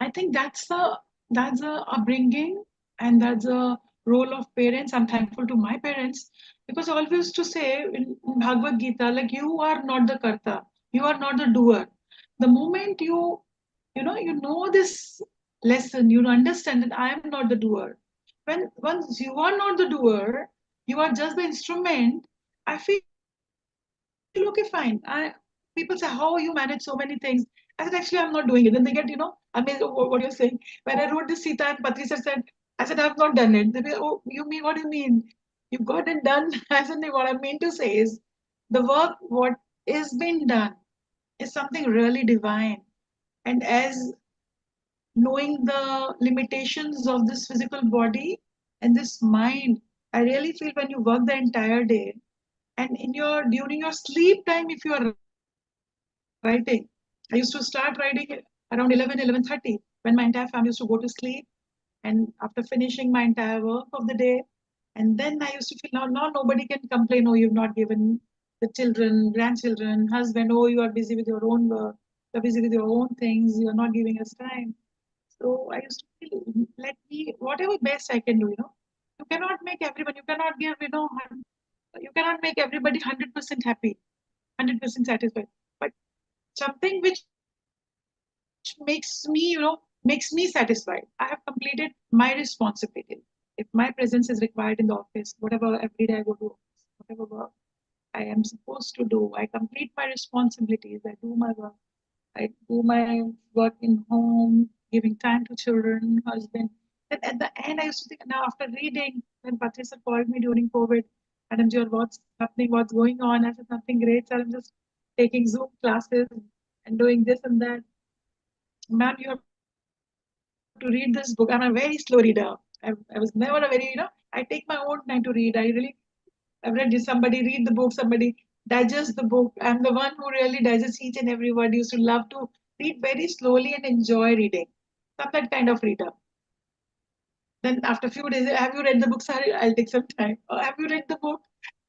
I think that's a upbringing, and that's a role of parents. I'm thankful to my parents, because I always used to say in Bhagavad Gita, like, you are not the karta, you are not the doer. The moment you know this lesson, you understand that I am not the doer. When once you are not the doer, you are just the instrument. I feel okay, fine. People say, how you manage so many things? I said, actually, I'm not doing it. Then they get amazed of what you're saying. When I wrote this Sita and Patri sir said, I said, I've not done it. They say, oh, you mean, what do you mean? You've got it done. I said, what I mean to say is, the work, what is being done, is something really divine. And as knowing the limitations of this physical body and this mind, I really feel when you work the entire day, and during your sleep time, if you are writing, I used to start writing around 11:30, when my entire family used to go to sleep, and after finishing my entire work of the day, and then I used to feel, now nobody can complain, oh, you've not given the children, grandchildren, husband, oh, you are busy with your own work, you're busy with your own things, you're not giving us time. So I used to feel, let me, whatever best I can do. You cannot make everyone, you cannot you cannot make everybody 100% happy, 100% satisfied. But something which makes me satisfied. I have completed my responsibility. If my presence is required in the office, whatever, every day I go to office, whatever work I am supposed to do, I complete my responsibilities, I do my work. I do my work in home, giving time to children, husband. Then at the end, I used to think, now after reading, when Patricia called me during COVID, Madam Jill, what's happening, what's going on? I said, nothing great, sir. I'm just taking Zoom classes and doing this and that. Ma'am, you have to read this book. I'm a very slow reader. I was never a I take my own time to read. I've read somebody read the book, somebody digest the book. I'm the one who really digests each and every word. Used to love to read very slowly and enjoy reading. So I'm that kind of reader. Then after a few days, have you read the book? Sorry, I'll take some time. Oh, have you read the book?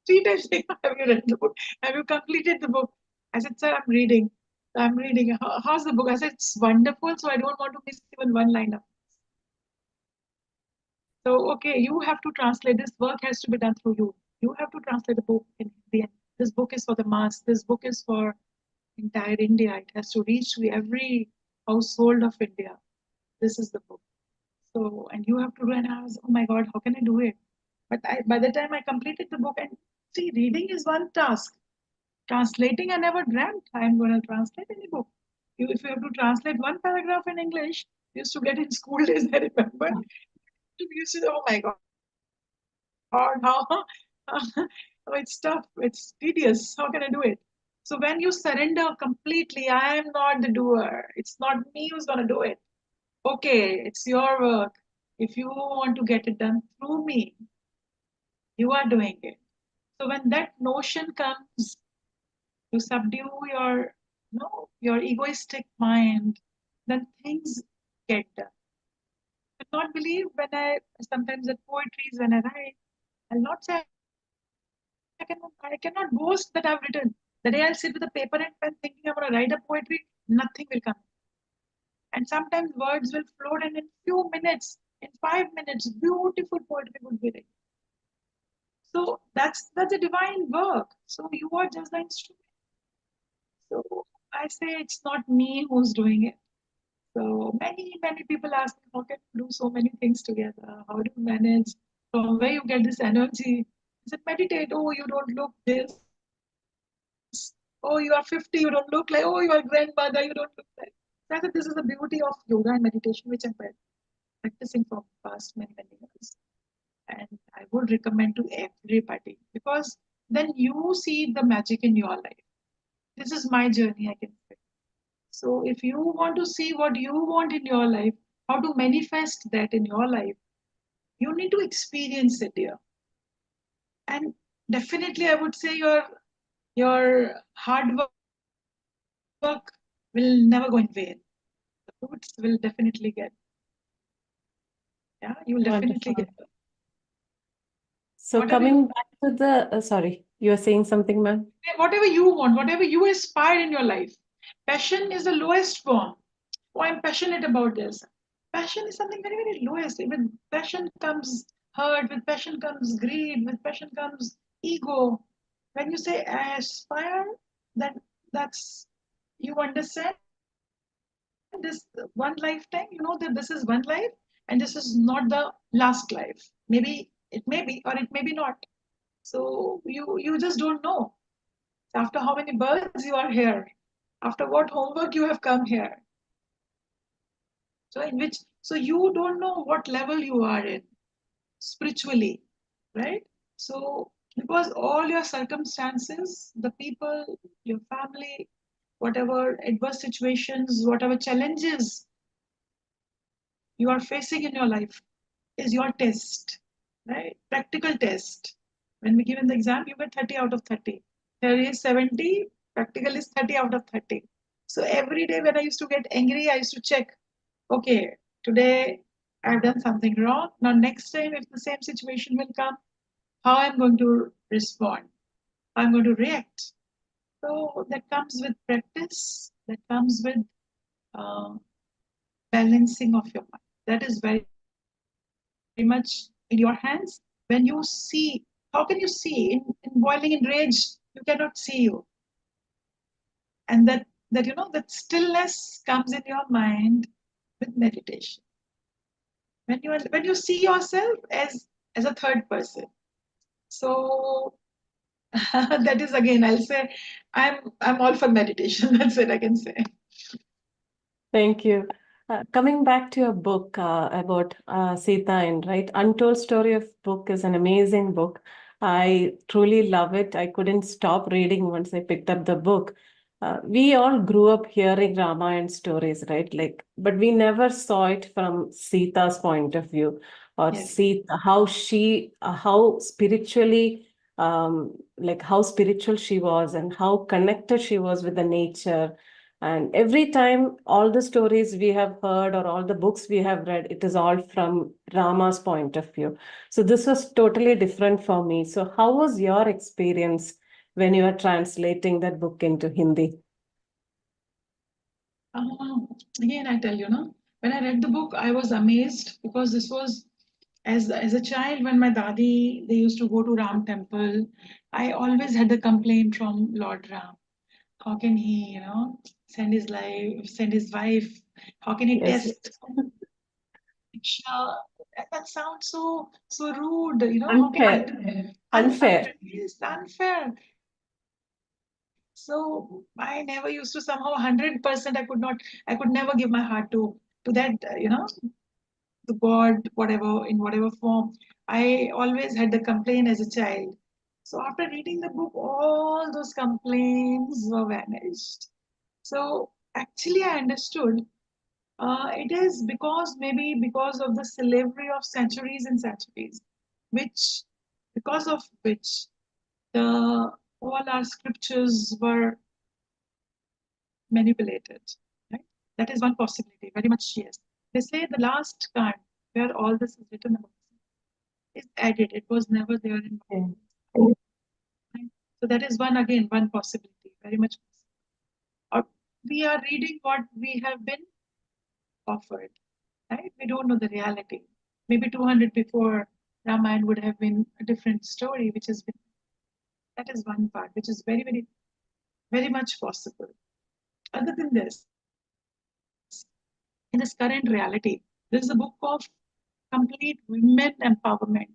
3 times, have you read the book? Have you completed the book? I said, sir, I'm reading. I'm reading. How's the book? I said, it's wonderful. So I don't want to miss even one line of. So, okay, you have to translate. This work has to be done through you. You have to translate the book in Hindi. This book is for the mass. This book is for entire India. It has to reach to every household of India. This is the book. So, and you have to do, and I was, oh my God, how can I do it? But by the time I completed the book, and see, reading is one task. Translating, I never dreamt I'm going to translate any book. If you have to translate one paragraph in English, used to get in school days, I remember. You used to, oh my God, oh, it's tough, it's tedious. How can I do it? So when you surrender completely, I am not the doer. It's not me who's going to do it. Okay, it's your work. If you want to get it done through me, you are doing it. So when that notion comes, to subdue your egoistic mind, then things get done. I not believe when I sometimes at poetries when I write, I'll not say I cannot boast that I've written. The day I'll sit with a paper and pen thinking I'm gonna write a poetry, nothing will come. And sometimes words will float, and in few minutes, in 5 minutes, beautiful poetry would be written. So that's a divine work. So you are just the instrument. So I say it's not me who's doing it. So many people ask me, how can you do so many things together? How do you manage? From where you get this energy? I said, meditate. Oh, you don't look this. Oh, you are 50. You don't look like. Oh, you are grandmother. You don't look like. So I said, this is the beauty of yoga and meditation, which I've been practicing for past many years. And I would recommend to everybody, because then you see the magic in your life. This is my journey, I can say. So if you want to see what you want in your life, how to manifest that in your life, you need to experience it here. And definitely I would say your hard work will never go in vain. The fruits will definitely get. Yeah, you will definitely Wonderful. get them. So Whatever coming back to the, sorry, you are saying something, ma'am? whatever you want, whatever you aspire in your life. Passion is the lowest form. Oh, I'm passionate about this. Passion is something very, very lowest. With passion comes hurt, with passion comes greed, with passion comes ego. When you say aspire, that that's you understand this one lifetime, you know that this is one life and this is not the last life. Maybe it may be or it may be not. So you just don't know after how many births you are here, after what homework you have come here. So in which so you don't know what level you are in spiritually, right? So because all your circumstances, the people, your family, whatever adverse situations, whatever challenges you are facing in your life is your test, right? Practical test. When we give in the exam, you get 30 out of 30. Theory is 70, practical is 30 out of 30. So every day when I used to get angry, I used to check, okay, today I've done something wrong. Now next time if the same situation will come, how I'm going to respond, how I'm going to react. So that comes with practice, that comes with uh, balancing of your mind. That is very much in your hands. When you see, how can you see? In boiling in rage, you cannot see you. And that that stillness comes in your mind with meditation. When you see yourself as a third person. So that is again, I'll say I'm all for meditation. That's it I can say. Thank you. Coming back to your book about Sita and right, Untold Story of book is an amazing book. I truly love it. I couldn't stop reading once I picked up the book. We all grew up hearing Ramayana stories, right? Like, but we never saw it from Sita's point of view, or Yes. Sita, how she, how spiritually, like how spiritual she was, and how connected she was with the nature. And every time, all the stories we have heard or all the books we have read, it is all from Rama's point of view. So this was totally different for me. So how was your experience when you are translating that book into Hindi? Again, I tell you, no, when I read the book, I was amazed because this was as a child when my dadi they used to go to Ram temple. I always had the complaint from Lord Ram. How can he, send his life, send his wife? How can he Yes. test Diksha? That sounds so rude, How can Unfair. Unfair. It's unfair. So I never used to somehow 100%. I could never give my heart to that, the God, whatever in whatever form. I always had the complaint as a child. So after reading the book, all those complaints were vanished. So actually, I understood it is maybe because of the slavery of centuries and centuries, which because of which the all our scriptures were manipulated. Right? That is one possibility. Very much yes. They say the last card where all this is written about is added. It was never there in. Yeah. Right? So that is one possibility. Very much possible. Or we are reading what we have been offered. Right? We don't know the reality. Maybe 200 before Ramayana would have been a different story, which has been. That is one part, which is very, very, very much possible. Other than this, in this current reality, this is a book of complete women empowerment.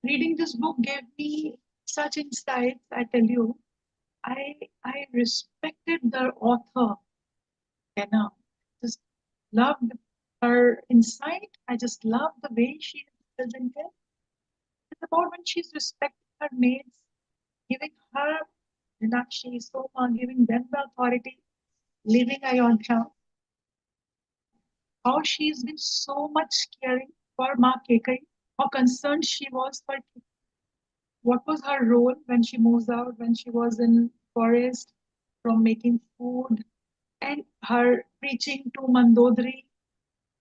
Reading this book gave me such insights. I tell you, I respected the author, Dena. Just loved her insight. I just loved the way she presented. It's about when she's respecting her maids, giving her Minakshi, Soma, giving them the authority, leaving Ayodhya. How she's been so much caring for Ma Kekai, how concerned she was for what was her role when she moves out, when she was in forest, from making food, and her preaching to Mandodari,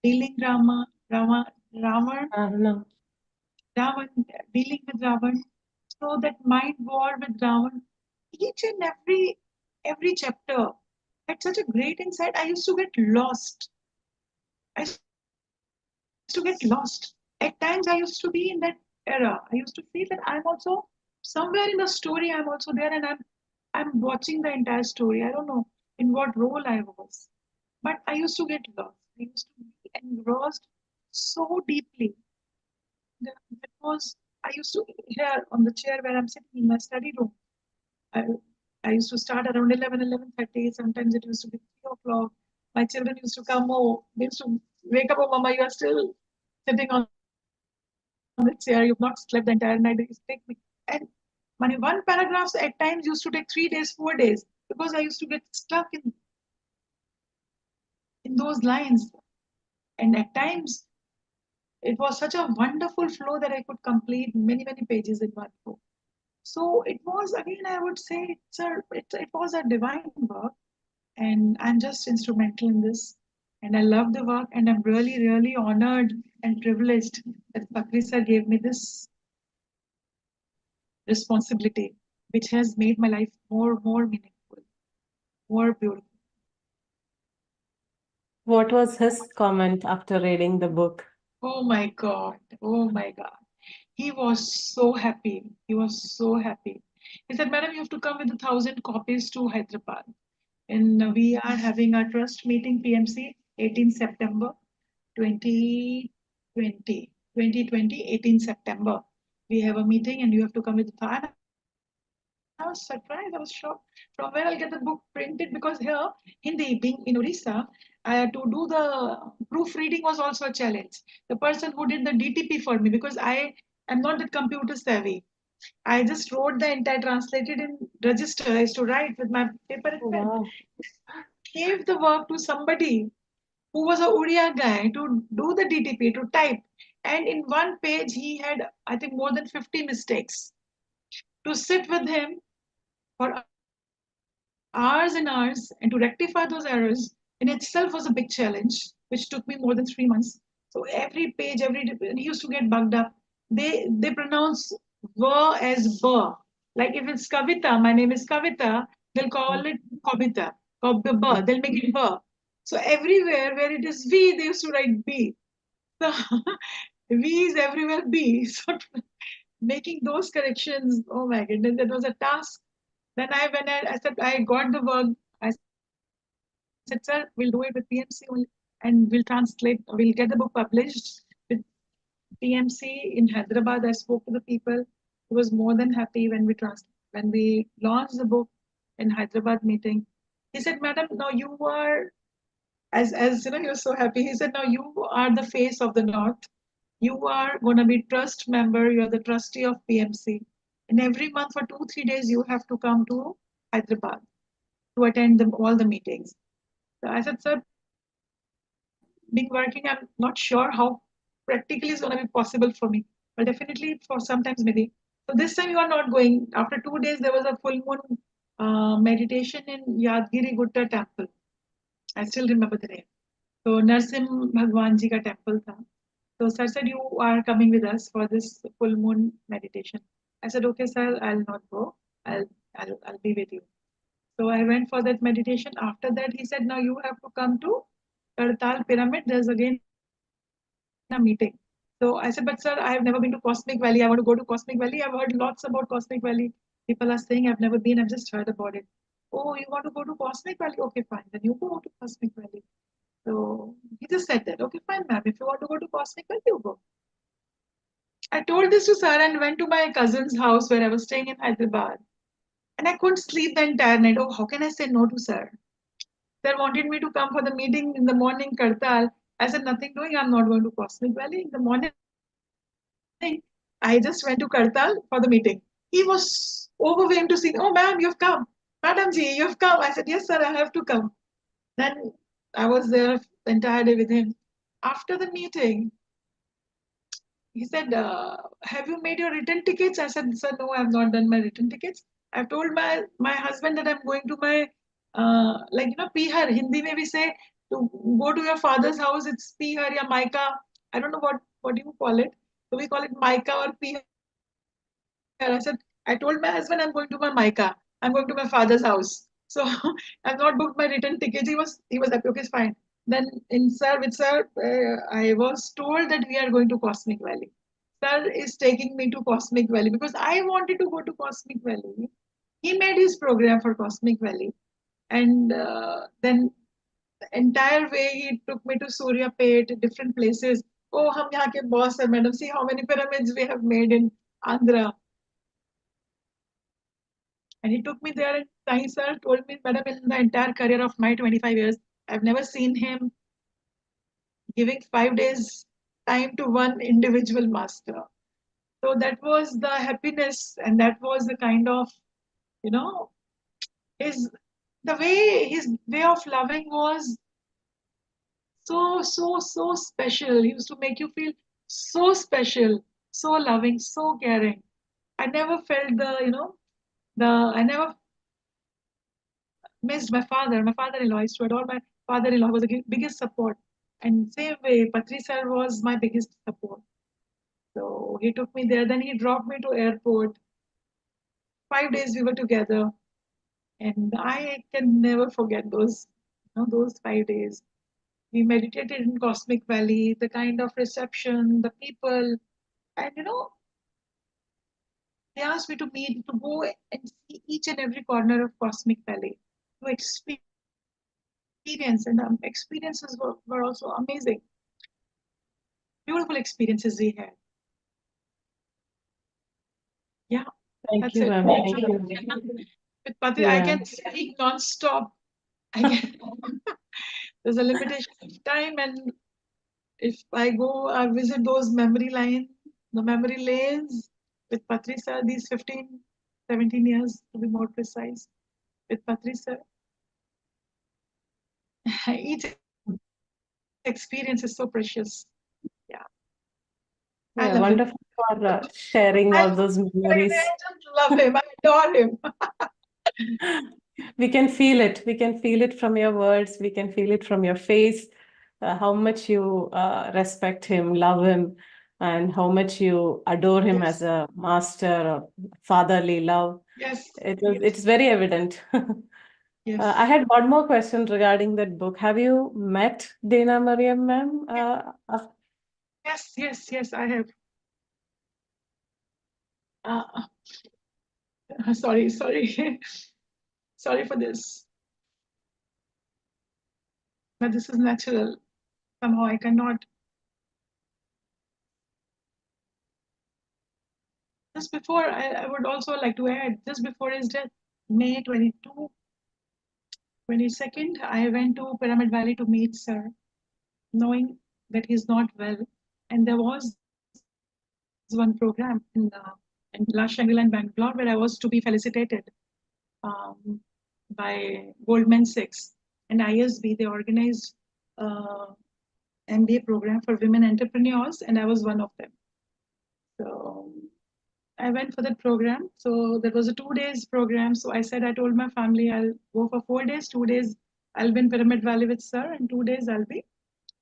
healing Rama, No. Ravan, dealing with Ravan. So that mind war with Ravan, each and every chapter had such a great insight. I used to get lost. I used to get lost. At times I used to be in that era. I used to feel that I'm also somewhere in the story. I'm also there, and I'm watching the entire story. I don't know in what role I was, but I used to get lost. I used to be engrossed so deeply that was I used to here on the chair where I'm sitting in my study room. I, I used to start around 11:30. Sometimes it used to be 3 o'clock. My children used to come, oh, they used to wake up, oh, mama, you are still sitting on the chair. You've not slept the entire night. They used to take me. And one paragraphs at times used to take 3 days, 4 days, because I used to get stuck in those lines. And at times it was such a wonderful flow that I could complete many pages in one go. So it was again, I would say, it was a divine work, and I'm just instrumental in this. And I love the work, and I'm really honored and privileged that Pakri sir gave me this responsibility, which has made my life more meaningful, more beautiful. What was his comment after reading the book? Oh my God. Oh my God. He was so happy. He was so happy. He said, Madam, you have to come with 1,000 copies to Hyderabad. And we are having our trust meeting, PMC, 18 September 2020. 2020, 18 September. We have a meeting and you have to come with. And I was surprised. I was shocked. From where I'll get the book printed, because here, Hindi, being in Orissa, to do the proofreading was also a challenge. The person who did the DTP for me, because I am not that computer savvy. I just wrote the entire translated in register. I used to write with my paper and pen. Wow. Gave the work to somebody who was a Uriya guy to do the DTP, to type. And in one page, he had, I think, more than 50 mistakes. To sit with him for hours and hours and to rectify those errors in itself was a big challenge, which took me more than 3 months. So every page, he used to get bugged up. They pronounce ver as ber. Like if it's Kavita, my name is Kavita, they'll call it Kavita. They'll make it ber. So everywhere where it is V, they used to write B. So V is everywhere B. So making those corrections, oh my goodness, that was a task. Then I said, I got the work. I said, sir, we'll do it with PMC only, and we'll translate, we'll get the book published with PMC in Hyderabad. I spoke to the people. He was more than happy when we launched the book in Hyderabad meeting. He said, Madam, now you are, as you know, he was so happy. He said, now you are the face of the North. You are going to be trust member. You are the trustee of PMC. And every month for 2, 3 days, you have to come to Hyderabad to attend all the meetings. So I said, sir, being working, I'm not sure how practically is going to be possible for me. But definitely for sometimes maybe. So this time you are not going. After 2 days, there was a full moon meditation in Yadgiri Gutta temple. I still remember the name. So Narsim Bhagwan ji ka temple tha. So sir said, you are coming with us for this full moon meditation. I said, okay, sir, I'll not go. I'll be with you. So I went for that meditation. After that, he said, now you have to come to Kartal Pyramid. There's again a meeting. So I said, but sir, I have never been to Cosmic Valley. I want to go to Cosmic Valley. I've heard lots about Cosmic Valley. People are saying, I've never been. I've just heard about it. Oh, you want to go to Cosmic Valley? Okay, fine. Then you go to Cosmic Valley. So he just said that, okay, fine, ma'am. If you want to go to Cosmic Valley, you go. I told this to sir and went to my cousin's house where I was staying in Hyderabad. And I couldn't sleep the entire night. Oh, how can I say no to sir? Sir wanted me to come for the meeting in the morning, Kartal. I said, nothing doing. I'm not going to Cosmic Valley. In the morning, I just went to Kartal for the meeting. He was overwhelmed to see, oh, ma'am, you've come. Madam ji, you've come. I said, yes, sir, I have to come. Then I was there the entire day with him. After the meeting, he said, have you made your return tickets? I said, sir, no, I have not done my return tickets. I've told my husband that I'm going to my, Pihar. Hindi may we say, to go to your father's house, it's Pihar ya Maika. I don't know what you call it. So we call it Mica or P. I said, I told my husband I'm going to my Mica. I'm going to my father's house. So I've not booked my return ticket. He was happy. Okay, it's fine. Then in Sir with Sir, I was told that we are going to Cosmic Valley. Sir is taking me to Cosmic Valley because I wanted to go to Cosmic Valley. He made his program for Cosmic Valley, and then the entire way he took me to Surya Pet, different places. Oh, hum yahan ke boss hai, madam. See how many pyramids we have made in Andhra. And he took me there, and Sai sir told me, madam, in the entire career of my 25 years, I've never seen him giving 5 days time to one individual master. So that was the happiness, and that was the kind of, you know, his his way of loving was so special. He used to make you feel so special, so loving, so caring. I never felt I never missed my father. My father-in-law, I used to adore my father-in-law, was the biggest support. And same way, Patri sir was my biggest support. So he took me there, then he dropped me to airport. 5 days we were together. And I can never forget those 5 days. We meditated in Cosmic Valley, the kind of reception, the people, and they asked me to go and see each and every corner of Cosmic Valley, to experience, and experiences were also amazing. Beautiful experiences we had. Yeah, Thank that's you, it. ma'am. Thank you. With Pati, I Yeah. can speak non-stop. I can. There's a limitation of time, and if I go, I visit those the memory lanes with Patri sir, these 15, 17 years to be more precise, with Patri sir. Each experience is so precious. Yeah, I Yeah, love him. wonderful for sharing I all love those him. memories. I just love him. I adore him. We can feel it. We can feel it from your words. We can feel it from your face, how much you respect him, love him, and how much you adore him as Yes, a master or fatherly love. yes, It's yes, very evident. I yes, had one more question regarding that book. Have you met Dena Marriam, ma'am? yes. I have. Uh, sorry, sorry for this. But this is natural. Somehow I cannot. Just before, I would also like to add, just before his death, May 22nd, I went to Pyramid Valley to meet Sir, knowing that he's not well. And there was one program in La Shangri-La in Bangalore where I was to be felicitated um, by Goldman Sachs and ISB. They organized MBA program for women entrepreneurs, and I was one of them. So I went for that program. So that was a 2 days program. So I told my family I'll go for 4 days. 2 days I'll be in Pyramid Valley with Sir, and 2 days I'll be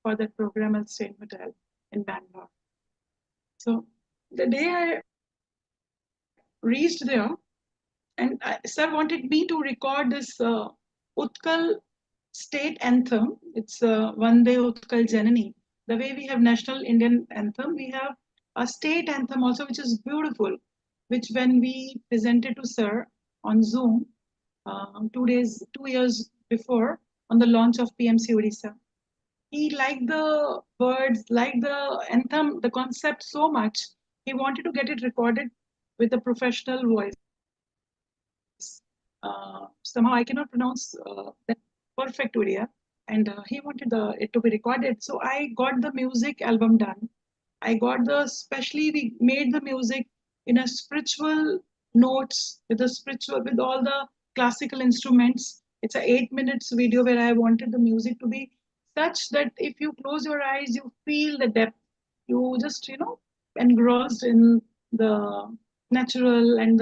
for that program. I'll stay in hotel in Bangalore. So the day I reached there, and Sir wanted me to record this Utkal state anthem. It's Vande Utkal Janani. The way we have national Indian anthem, we have a state anthem also, which is beautiful, which when we presented to Sir on Zoom 2 years before on the launch of PMC Odisha, he liked the words, liked the anthem, the concept so much. He wanted to get it recorded with a professional voice. Somehow I cannot pronounce that perfect Odia, and he wanted it to be recorded. So I got the music album done. I got especially we made the music in a spiritual notes with all the classical instruments. It's a 8 minutes video where I wanted the music to be such that if you close your eyes, you feel the depth. You just engrossed in the natural and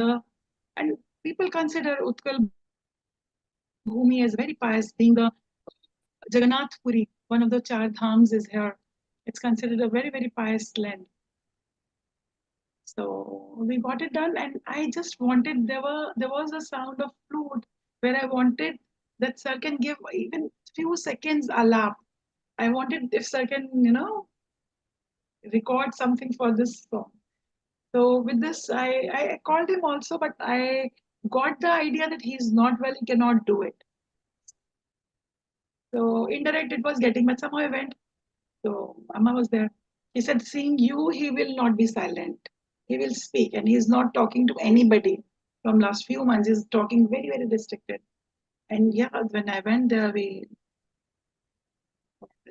people consider Utkal Bhumi as very pious, being the Jagannath Puri, one of the Char Dhams is here. It's considered a very, very pious land. So we got it done, and I just wanted, there was a sound of flute where I wanted that sir can give even few seconds alap. I wanted if sir can, record something for this song. So with this, I called him also, but I got the idea that he's not well, he cannot do it. So indirect it was getting, but somehow I went. So Amma was there. He said, seeing you, he will not be silent. He will speak, and he's not talking to anybody. From last few months, he's talking very, very restricted. And yeah, when I went there, I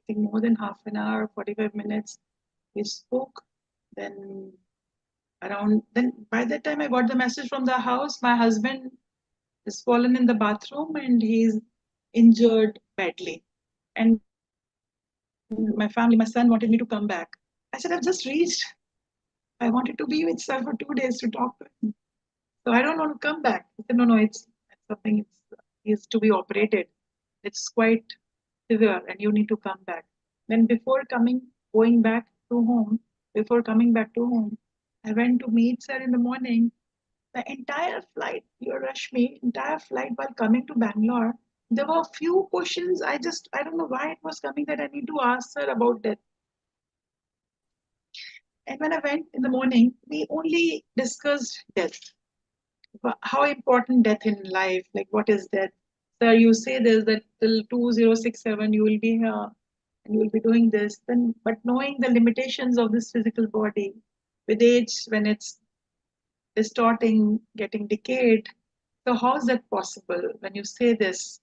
think more than half an hour, 45 minutes, we spoke. Then then by that time I got the message from the house, my husband is fallen in the bathroom and he's injured badly. And my family, my son wanted me to come back. I said, I've just reached. I wanted to be with sir for 2 days to talk to him. So I don't want to come back. He said, no, it's something, it's to be operated. It's quite severe and you need to come back. Then going back to home, before coming back to home, I went to meet sir in the morning. The entire flight, you rush me, entire flight while coming to Bangalore, there were a few questions. I don't know why it was coming that I need to ask sir about death. And when I went in the morning, we only discussed death. How important death in life, like what is death? Sir, you say this, that till 2067 you will be here and you will be doing this. Then, but knowing the limitations of this physical body, with age, when it's distorting, getting decayed, so how is that possible when you say this?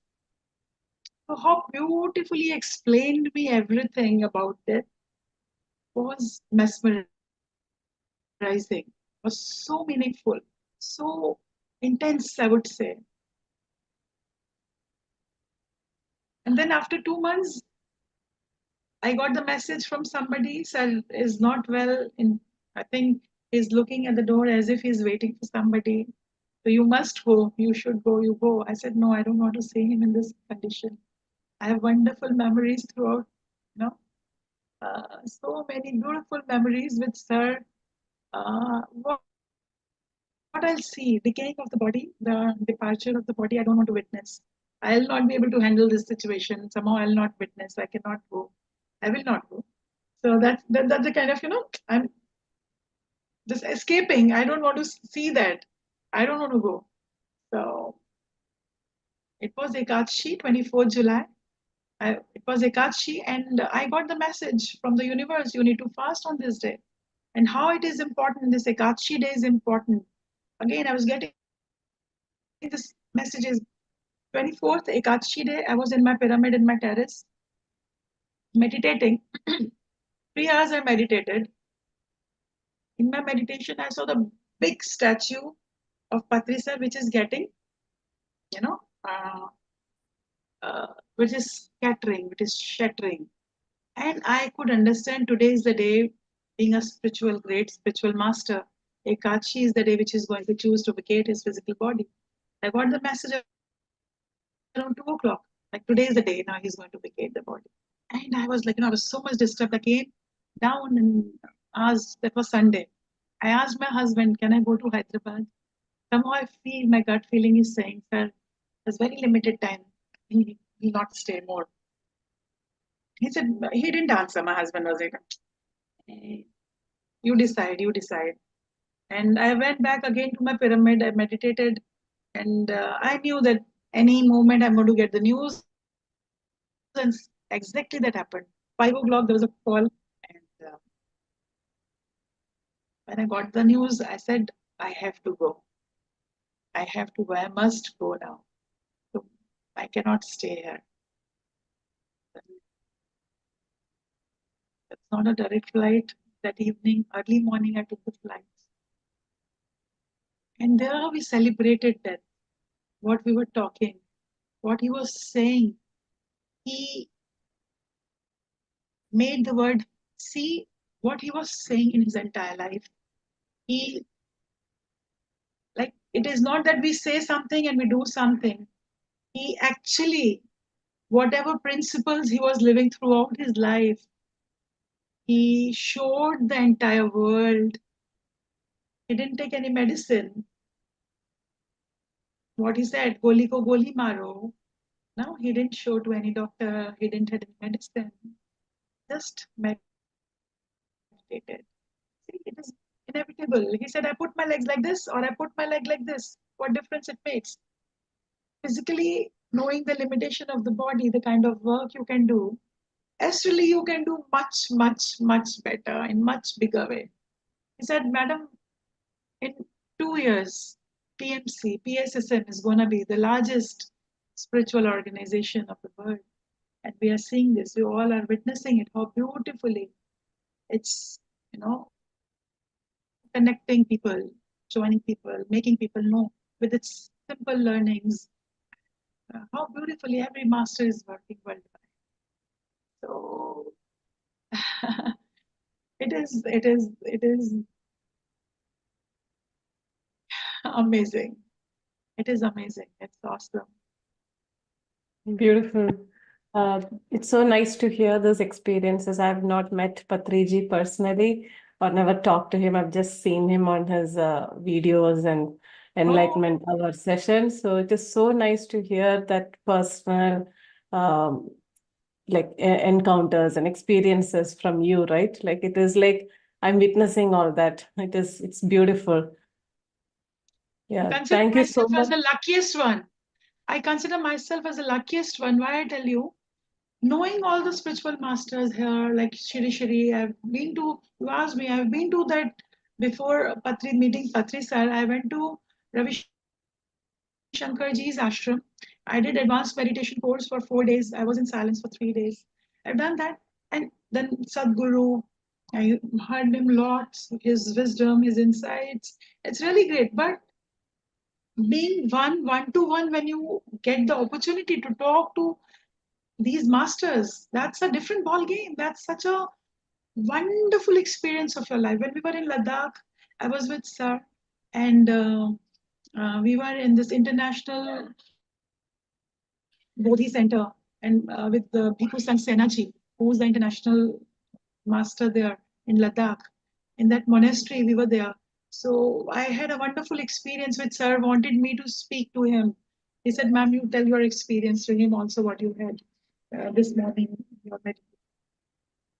So how beautifully explained me everything about death was mesmerizing, was so meaningful, so intense, I would say. And then after 2 months, I got the message from somebody, sir is not well. I think he's looking at the door as if he's waiting for somebody. So you must go, you should go, you go. I said, no, I don't want to see him in this condition. I have wonderful memories throughout, so many beautiful memories with sir. What I'll see, decaying of the body, the departure of the body, I don't want to witness. I'll not be able to handle this situation. Somehow I'll not witness. I cannot go. I will not go. So that's the kind of, I'm just escaping. I don't want to see that. I don't want to go. So it was Ekadashi, 24th July. It was Ekadashi, and I got the message from the universe, you need to fast on this day. And how it is important, this Ekadashi day is important. Again, I was getting this messages. 24th Ekadashi day, I was in my pyramid in my terrace, meditating. 3 hours I meditated. In my meditation, I saw the big statue of Patri sir, which is getting, you know, which is scattering, which is shattering. And I could understand today is the day, being a great spiritual master, Ekadashi is the day which is going to choose to vacate his physical body. I got the message around 2 o'clock. Like today is the day, now he's going to vacate the body. And I was like, I was so much disturbed. I came down and asked, that was Sunday. I asked my husband, can I go to Hyderabad? Somehow I feel, my gut feeling is saying, sir, there's very limited time. He will not stay more. He said, he didn't answer. My husband was like, you decide, you decide. And I went back again to my pyramid. I meditated, and I knew that any moment I'm going to get the news. And exactly that happened. 5 o'clock, there was a call. And when I got the news, I said, I have to go. I have to go. I must go now. So I cannot stay here. It's not a direct flight. That evening, early morning, I took the flight. And there we celebrated death. What we were talking, what he was saying. He made the word, see what he was saying in his entire life. He, like, it is not that we say something and we do something. He actually, whatever principles he was living throughout his life, he showed the entire world He didn't take any medicine. What he said, goli ko goli maro. No, he didn't show to any doctor. He didn't have any medicine. Just meditated. See, it is inevitable. He said, I put my legs like this or I put my leg like this. What difference it makes? Physically knowing the limitation of the body, the kind of work you can do, astrally you can do much, much, much better in much bigger way. He said, Madam, in 2 years, PMC, PSSM is going to be the largest spiritual organization of the world. And we are seeing this. You all are witnessing it, how beautifully it's, connecting people, joining people, making people know with its simple learnings, how beautifully every master is working worldwide. So it is amazing. It is amazing. It's awesome. Beautiful. It's so nice to hear those experiences. I've not met Patriji personally or never talked to him. I've just seen him on his videos and enlightenment hour sessions. So it is so nice to hear that personal um, encounters and experiences from you, right? Like it is like I'm witnessing all that. It's beautiful. Yeah, Consider thank you so myself as much. the luckiest one. I consider myself as the luckiest one. Why I tell you, knowing all the spiritual masters here, like Shri, I've been to, you asked me, I've been to that before meeting Patri sir, I went to Ravi Shankarji's ashram. I did advanced meditation course for 4 days. I was in silence for 3 days. I've done that. And then Sadhguru, I heard him lots, his wisdom, his insights. It's really great. But being one to one, when you get the opportunity to talk to these masters, that's a different ball game. That's such a wonderful experience of your life. When we were in Ladakh, I was with sir, and we were in this international Bodhi Center, and with the Bhikkhu Sant Senaji, who's the international master there in Ladakh. In that monastery, we were there. So I had a wonderful experience with sir, wanted me to speak to him. He said, ma'am, you tell your experience to him also what you had this morning. Your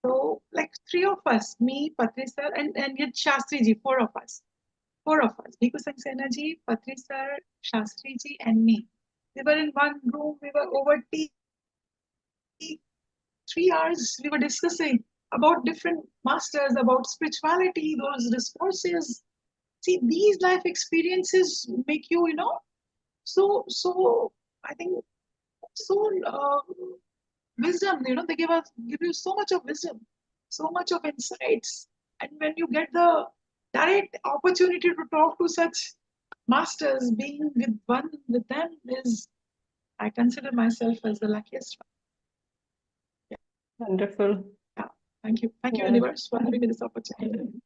So like three of us, me, Patri sir, and yet Shastri ji, four of us. Four of us. Bhikkhu Singh Sena ji, Patri sir, Shastri ji, and me. We were in one room, we were over tea. 3 hours we were discussing about different masters, about spirituality, those discourses. See, these life experiences make you, so I think so wisdom, they give you so much of wisdom, so much of insights. And when you get the direct opportunity to talk to such masters, being with them is, I consider myself as the luckiest one. Wonderful. Yeah. Thank you. Thank you, Yeah. universe, for giving me this opportunity.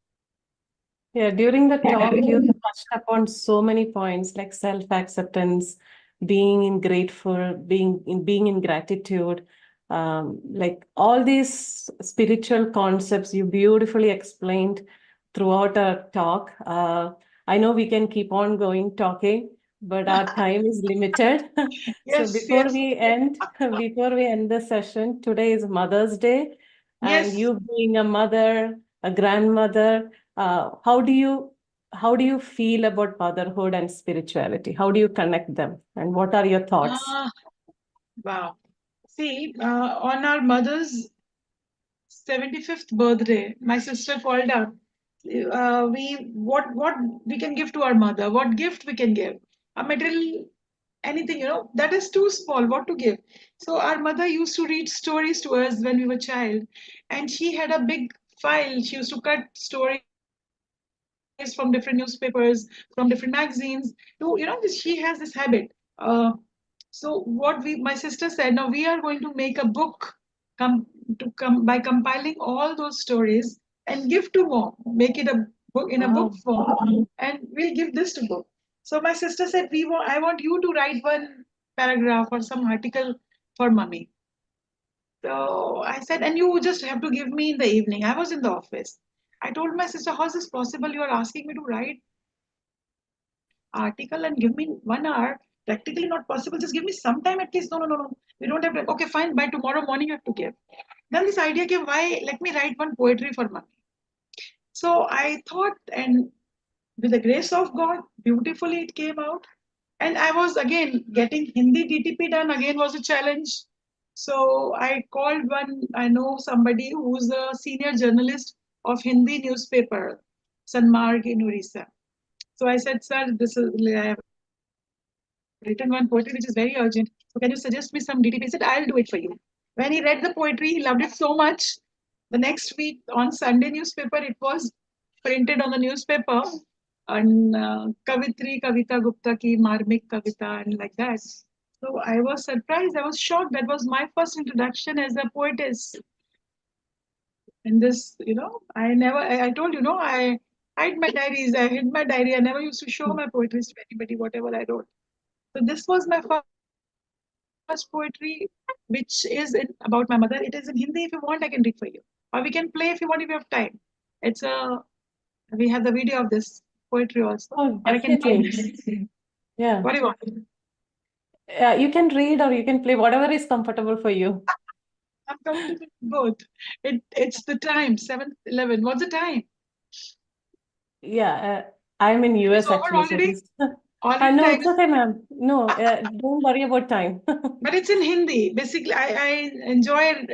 Yeah, during the talk, you touched upon so many points like self-acceptance, being in gratitude, like all these spiritual concepts you beautifully explained throughout our talk. I know we can keep on going talking, but our time is limited. So Yes, yes, before we end the session, today is Mother's Day, and yes. you being a mother, a grandmother, how do you feel about motherhood and spirituality? How do you connect them? And what are your thoughts? Ah, wow. See, on our mother's 75th birthday, my sister called up. We what we can give to our mother? What gift we can give? A material, anything, that is too small. What to give? So our mother used to read stories to us when we were child, and she had a big file. She used to cut stories from different newspapers, from different magazines. She has this habit. So what my sister said, now we are going to make a book, come by compiling all those stories and give to mom, make it a book in a book Wow. form, and we'll give this to book. So my sister said, I want you to write one paragraph or some article for mommy. So I said, and you just have to give me in the evening. I was in the office. I told my sister, how is this possible? You are asking me to write article and give me 1 hour. Practically not possible. Just give me some time at least. No, no, no, no. We don't have to. Okay, fine. By tomorrow morning, you have to give. Then this idea came, why? Let me write one poetry for mommy. So I thought, and with the grace of God, beautifully it came out. And I was again getting Hindi DTP done again was a challenge. So I called one, I know somebody who's a senior journalist of Hindi newspaper, Sanmarg in Orissa. So I said, sir, this is I have written one poetry which is very urgent. So can you suggest me some DTP? He said, I'll do it for you. When he read the poetry, he loved it so much. The next week on Sunday newspaper, it was printed on the newspaper and Kavitri Kavita Gupta ki Marmik Kavita and like that. So I was surprised. I was shocked. That was my first introduction as a poetess. And this, I told I hide my diaries. I hid my diary. I never used to show my poetry to anybody, whatever I wrote. So this was my first poetry, which is about my mother. It is in Hindi. If you want, I can read for you, or we can play if you want. If you have time, we have the video of this poetry also, Oh, or I can play. definitely. Yeah. What do you want? You can read or you can play, whatever is comfortable for you. I'm comfortable with both. It's the time 7:11. What's the time? Yeah, I'm in It's US over actually, so already. this. Already No, time. it's okay, ma'am. No, don't worry about time. But it's in Hindi. Basically, I enjoy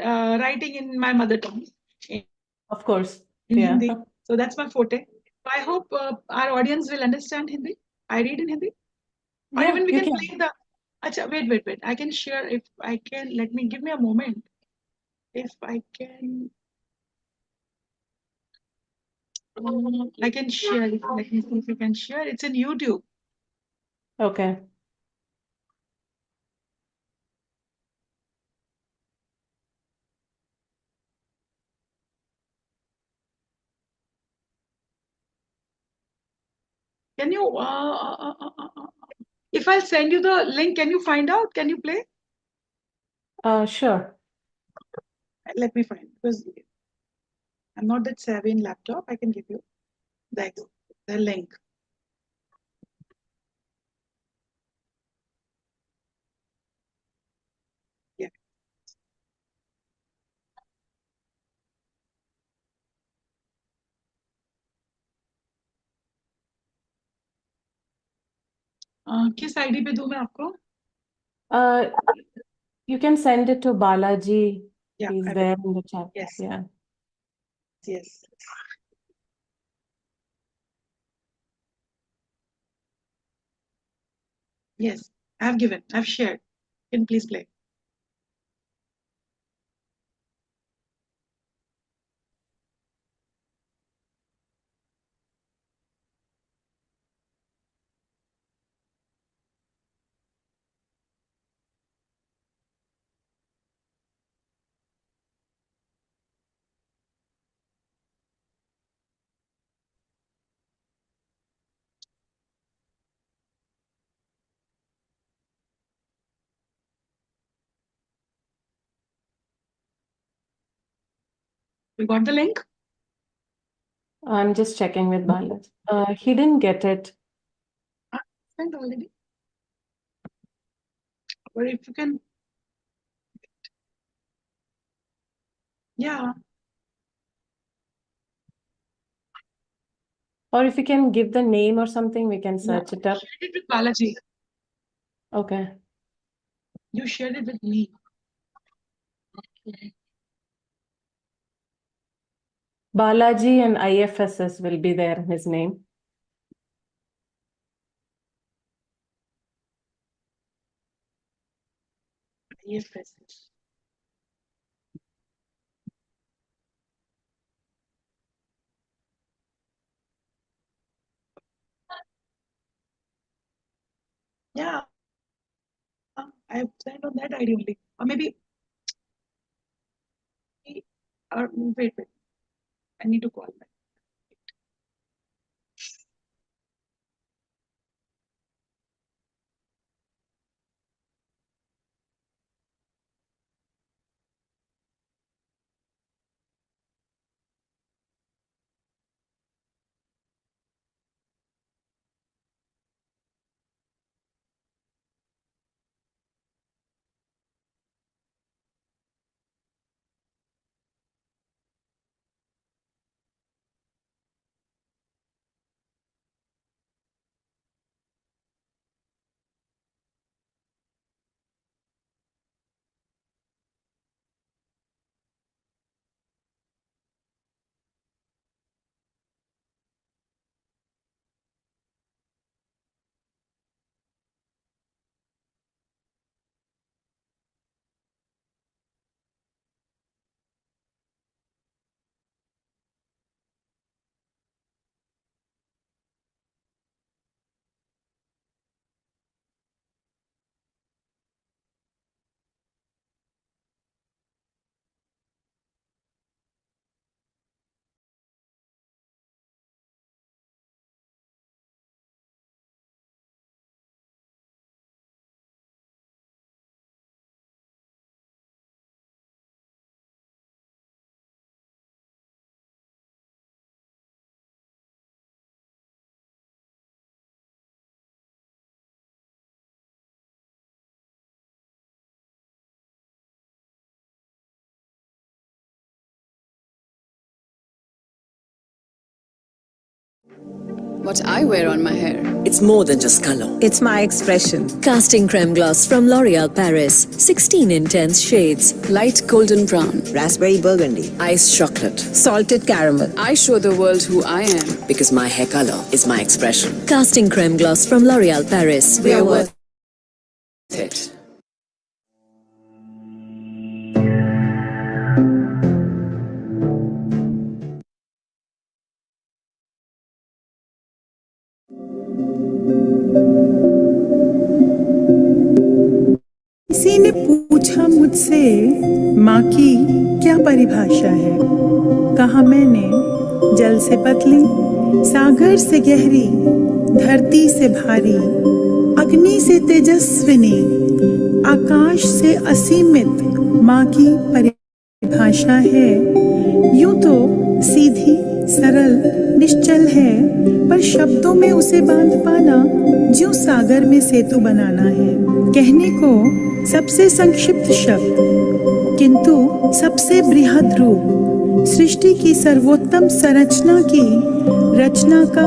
writing in my mother tongue, in Of course. Yeah. Hindi. So that's my forte. I hope our audience will understand Hindi. I read in Hindi. Or Yeah, even we you can can. play the. Acha, wait. I can share if I can. Give me a moment. If I can, I can share it. Let me see if you can share. It's in YouTube. Okay. Can you, if I'll send you the link, can you find out? Can you play? Sure. Let me find, because I'm not that savvy in laptop. I can give you the link. Yeah. किस ID पे दूं मैं आपको? Uh, you can send it to Balaji. Yeah, He's I there will. in the chat. Yes. Yeah. Yes. Yes. I've given. I've shared. Can please play. You got the link? I'm just checking with Balaji. He didn't get it. Sent already. Or if you can. Yeah. Or if you can give the name or something, we can Yeah. search it up. Shared it with Balaji. Okay. You shared it with me. Okay. Balaji and IFSS will be there, his name. Yes. Yeah. I have sent on that ID only. Or maybe, or wait. I need to call back. What I wear on my hair. It's more than just color. It's my expression. Casting creme gloss from L'Oreal Paris. 16 intense shades. Light golden brown. Raspberry burgundy. Iced chocolate. Salted caramel. I show the world who I am. Because my hair color is my expression. Casting creme gloss from L'Oreal Paris. We are worth It. किसी ने पूछा मुझसे माँ की क्या परिभाषा है। कहा मैंने, जल से पतली, सागर से गहरी, धरती से भारी, अग्नि से तेजस्विनी, आकाश से असीमित माँ की परिभाषा है। यूं तो सीधी, सरल, निश्चल है, पर शब्दों में उसे बांध पाना ज्यों सागर में सेतु बनाना है। कहने को सबसे संक्षिप्त शब्द, किंतु सबसे बृहद रूप, सृष्टि की सर्वोत्तम संरचना की रचना का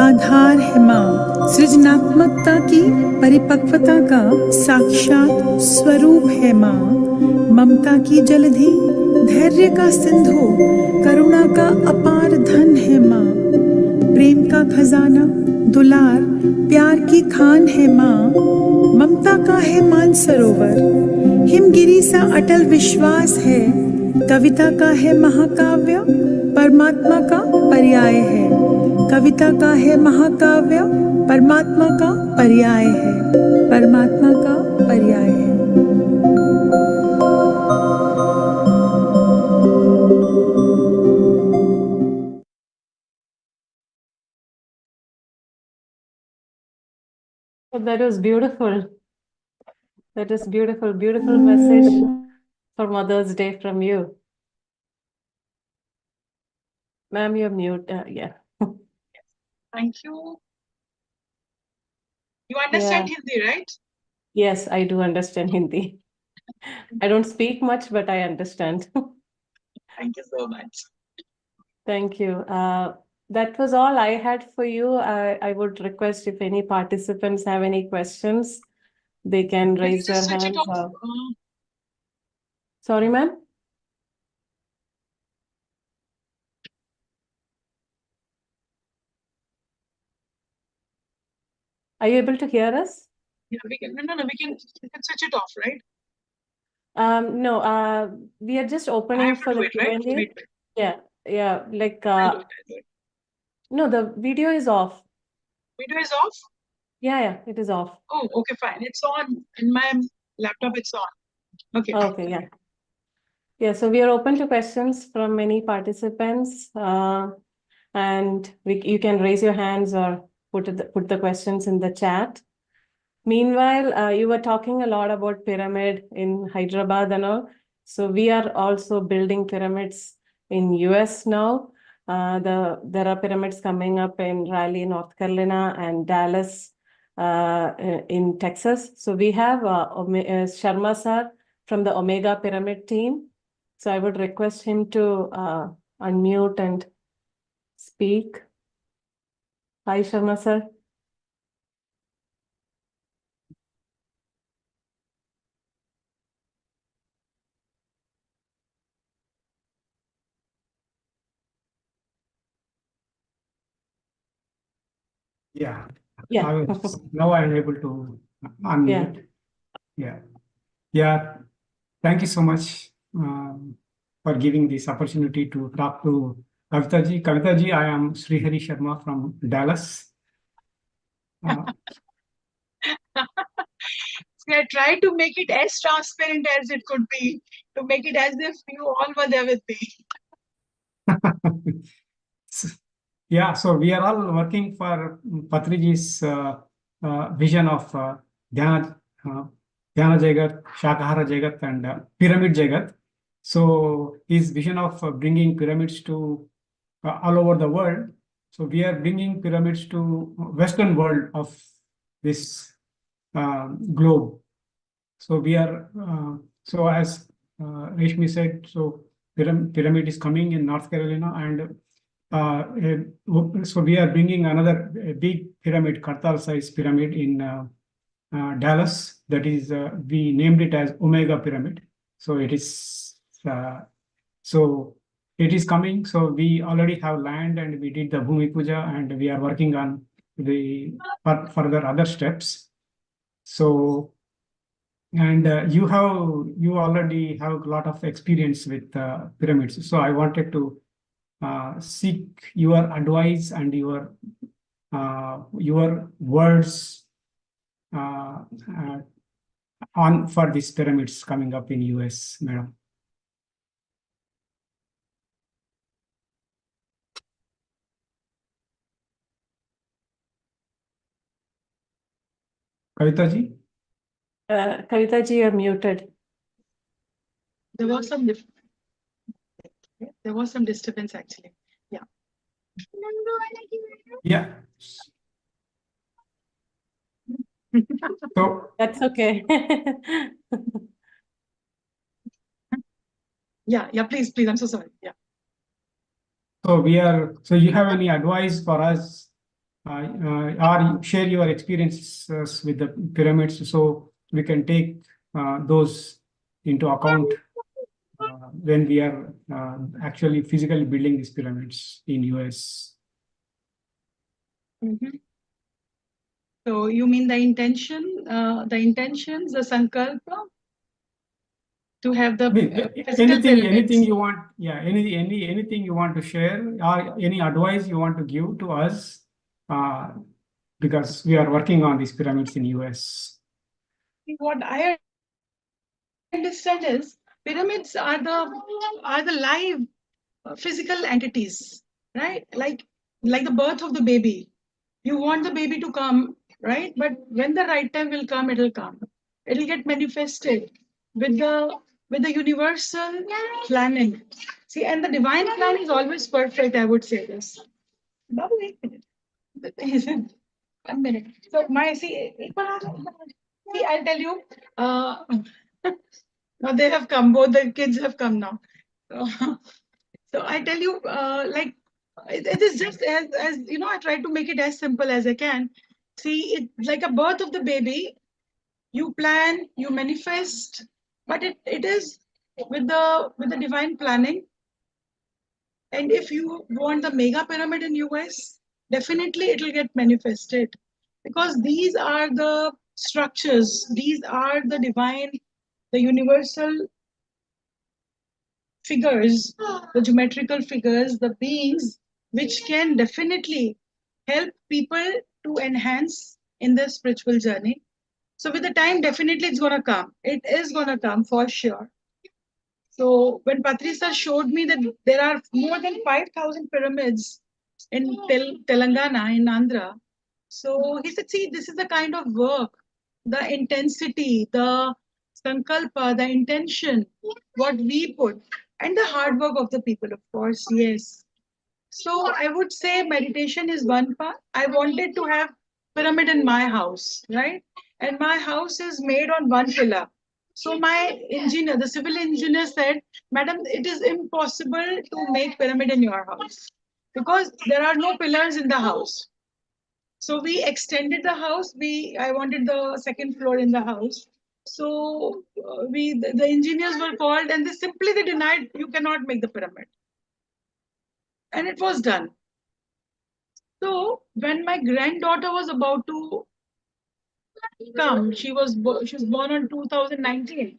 आधार है माँ। सृजनात्मकता की परिपक्वता का साक्षात स्वरूप है माँ। ममता की जलधि, धैर्य का सिंधु, करुणा का अपार धन है माँ। प्रेम का खजाना, दुलार, प्यार की खान है माँ। ममता का है मानसरोवर, हिमगिरी सा अटल विश्वास है। कविता का है महाकाव्य, परमात्मा का पर्याय है। कविता का है महाकाव्य, परमात्मा का पर्याय है। परमात्मा का पर्याय है। That was beautiful. That is beautiful, beautiful message for Mother's Day from you. Ma'am, you're mute. Yeah. Thank you. You understand Hindi, right? Yes, I do understand Hindi. I don't speak much, but I understand. Thank you so much. Thank you. That was all I had for you. I would request if any participants have any questions, they can Can you raise their just switch it hands. off? Sorry, ma'am? Are you able to hear us? Yeah, we can. No, we can switch it off, right? No, we are just I opening have to for do the it, right? Q&A. Wait. Yeah, like, I'll do it. no, the video is off. Video is off? Yeah, it is off. Oh, okay, fine. It's on. In my laptop, it's on. Okay. Okay, yeah. Yeah, so we are open to questions from many participants. And you can raise your hands or put the questions in the chat. Meanwhile, you were talking a lot about pyramid in Hyderabad and all. So we are also building pyramids in US now. There are pyramids coming up in Raleigh, North Carolina, and Dallas in Texas. So we have Sharma sir from the Omega Pyramid team. So I would request him to unmute and speak. Hi, Sharma sir. Yeah. Yeah. Now I'm able to unmute. Yeah. Thank you so much for giving this opportunity to talk to Kavita ji. Kavita ji, I am Srihari Sharma from Dallas. See, I tried to make it as transparent as it could be, to make it as if you all were there with me. Yeah, so we are all working for Patriji's vision of Dhyana Jagat, Shakahara Jagat, and Pyramid Jagat. So his vision of bringing pyramids to all over the world. So we are bringing pyramids to Western world of this globe. So we are, so as Reshmi said, so pyramid is coming in North Carolina, and so we are bringing another big pyramid, Kartal size pyramid in Dallas. That is, we named it as Omega Pyramid. So it is, so it is coming. So we already have land and we did the Bhumi Puja and we are working on the further other steps. So, and you already have a lot of experience with pyramids. So I wanted to seek your advice and your words on for these pyramids coming up in US, madam. Kavita ji? Kavita ji, you're muted. There was some disturbance actually. Yeah. Yeah. So That's okay. Yeah, please, I'm so sorry. Yeah. so you have any advice for us or share your experiences with the pyramids so we can take those into account when we are actually physically building these pyramids in US. So you mean the intentions, the sankalpa to have the anything you want, yeah, anything you want to share or any advice you want to give to us because we are working on these pyramids in US. What I understand is pyramids are the live physical entities, right? Like the birth of the baby. You want the baby to come, right? But when the right time will come, it'll come. It'll get manifested with the universal planning. See, and the divine plan is always perfect, I would say this. Babu, wait a minute. 1 minute. So I'll tell you. Now they have come, both the kids have come now. So I tell you, like, it is just as you know, I try to make it as simple as I can. See, it's like a birth of the baby. You plan, you manifest, but it is with the divine planning. And if you want the mega pyramid in US, definitely it will get manifested because these are the structures, these are the divine, the universal figures, the geometrical figures, the beings, which can definitely help people to enhance in their spiritual journey. So with the time, definitely it's going to come. It is going to come for sure. So when Patrisa showed me that there are more than 5,000 pyramids in Telangana, in Andhra, so he said, see, this is the kind of work, the intensity, the sankalpa, the intention, what we put, and the hard work of the people, of course, yes. So I would say meditation is one part. I wanted to have pyramid in my house, right? And my house is made on one pillar. So my engineer, the civil engineer said, Madam, it is impossible to make pyramid in your house because there are no pillars in the house. So we extended the house. I wanted the second floor in the house. So the engineers were called and they denied, you cannot make the pyramid. And it was done. So when my granddaughter was about to come, she was born in 2019.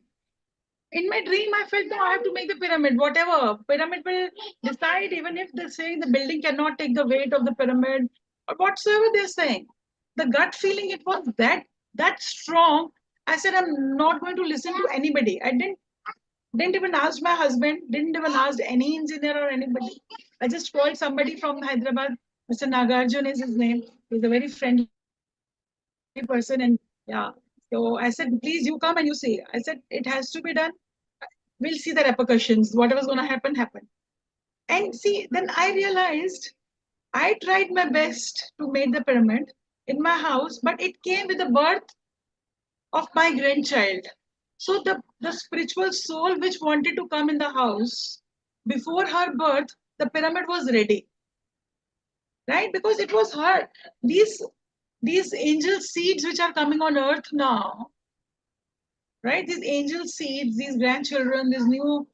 In my dream, I felt, no, I have to make the pyramid, whatever. Pyramid will decide, even if they're saying the building cannot take the weight of the pyramid, or whatsoever they're saying. The gut feeling, it was that strong. I said, I'm not going to listen to anybody. I didn't even ask my husband, didn't even ask any engineer or anybody. I just called somebody from Hyderabad. Mr. Nagarjun is his name. He's a very friendly person. And yeah, so I said, please, you come and you see. I said, it has to be done. We'll see the repercussions. Whatever's going to happen, happen. And see, then I realized I tried my best to make the pyramid in my house, but it came with the birth of my grandchild. So the spiritual soul which wanted to come in the house, before her birth, the pyramid was ready. right? Because it was her. These angel seeds which are coming on earth now, right? These angel seeds, these grandchildren, these new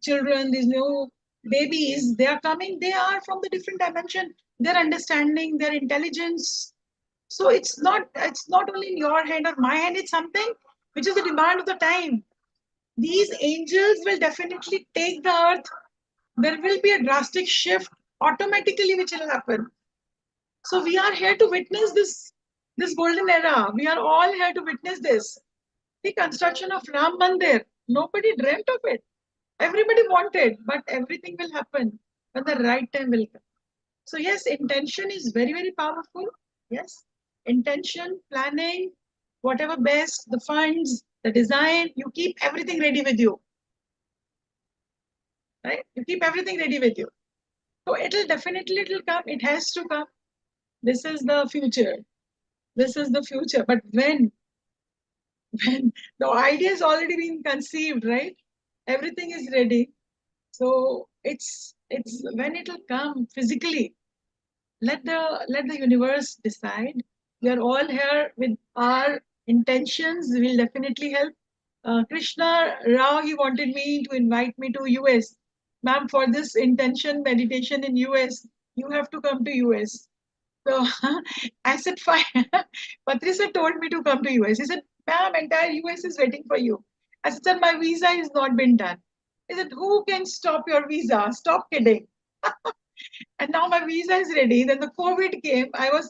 children, these new babies, they are coming. They are from the different dimension. Their understanding, their intelligence. So it's not only in your hand or my hand. It's something which is the demand of the time. These angels will definitely take the earth. There will be a drastic shift automatically, which will happen. So we are here to witness this golden era. We are all here to witness this. The construction of Ram Mandir. Nobody dreamt of it. Everybody wanted, but everything will happen when the right time will come. So yes, intention is very, very powerful. Yes, intention, planning, whatever best, the funds, the design, you keep everything ready with you. Right? You keep everything ready with you. So it'll come. It has to come. This is the future. This is the future. But when the idea has already been conceived, right? Everything is ready. So it's when it'll come physically. Let the universe decide. We are all here with our intentions. Will definitely help. Krishna Rao, he wanted me to invite me to US. Ma'am, for this intention meditation in US, you have to come to US. So I said, fine. Patricia told me to come to US. He said, ma'am, entire US is waiting for you. I said, sir, my visa has not been done. He said, who can stop your visa? Stop kidding. And now my visa is ready. Then the COVID came. I was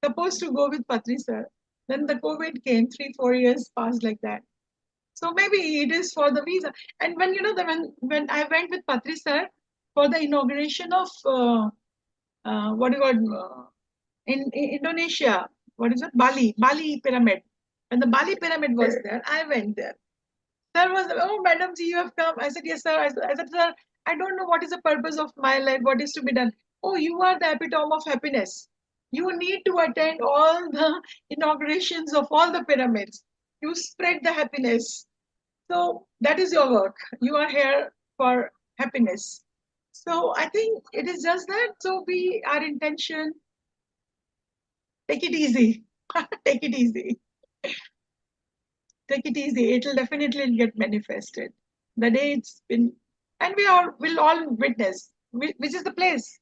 supposed to go with Patricia. Then the COVID came. 3-4 years passed like that. So maybe it is for the visa. And when when I went with Patricia for the inauguration of what do you call in Indonesia, what is it? Bali pyramid. When the Bali pyramid was there, I went there. Sir was, oh, Madam Ji, you have come. I said, yes, sir. I said, sir, I don't know what is the purpose of my life, what is to be done. Oh, you are the epitome of happiness. You need to attend all the inaugurations of all the pyramids. You spread the happiness. So that is your work. You are here for happiness. So I think it is just that. So our intention, take it easy. Take it easy. Take it easy. It will definitely get manifested. The day it's been, and we all will all witness, which is the place.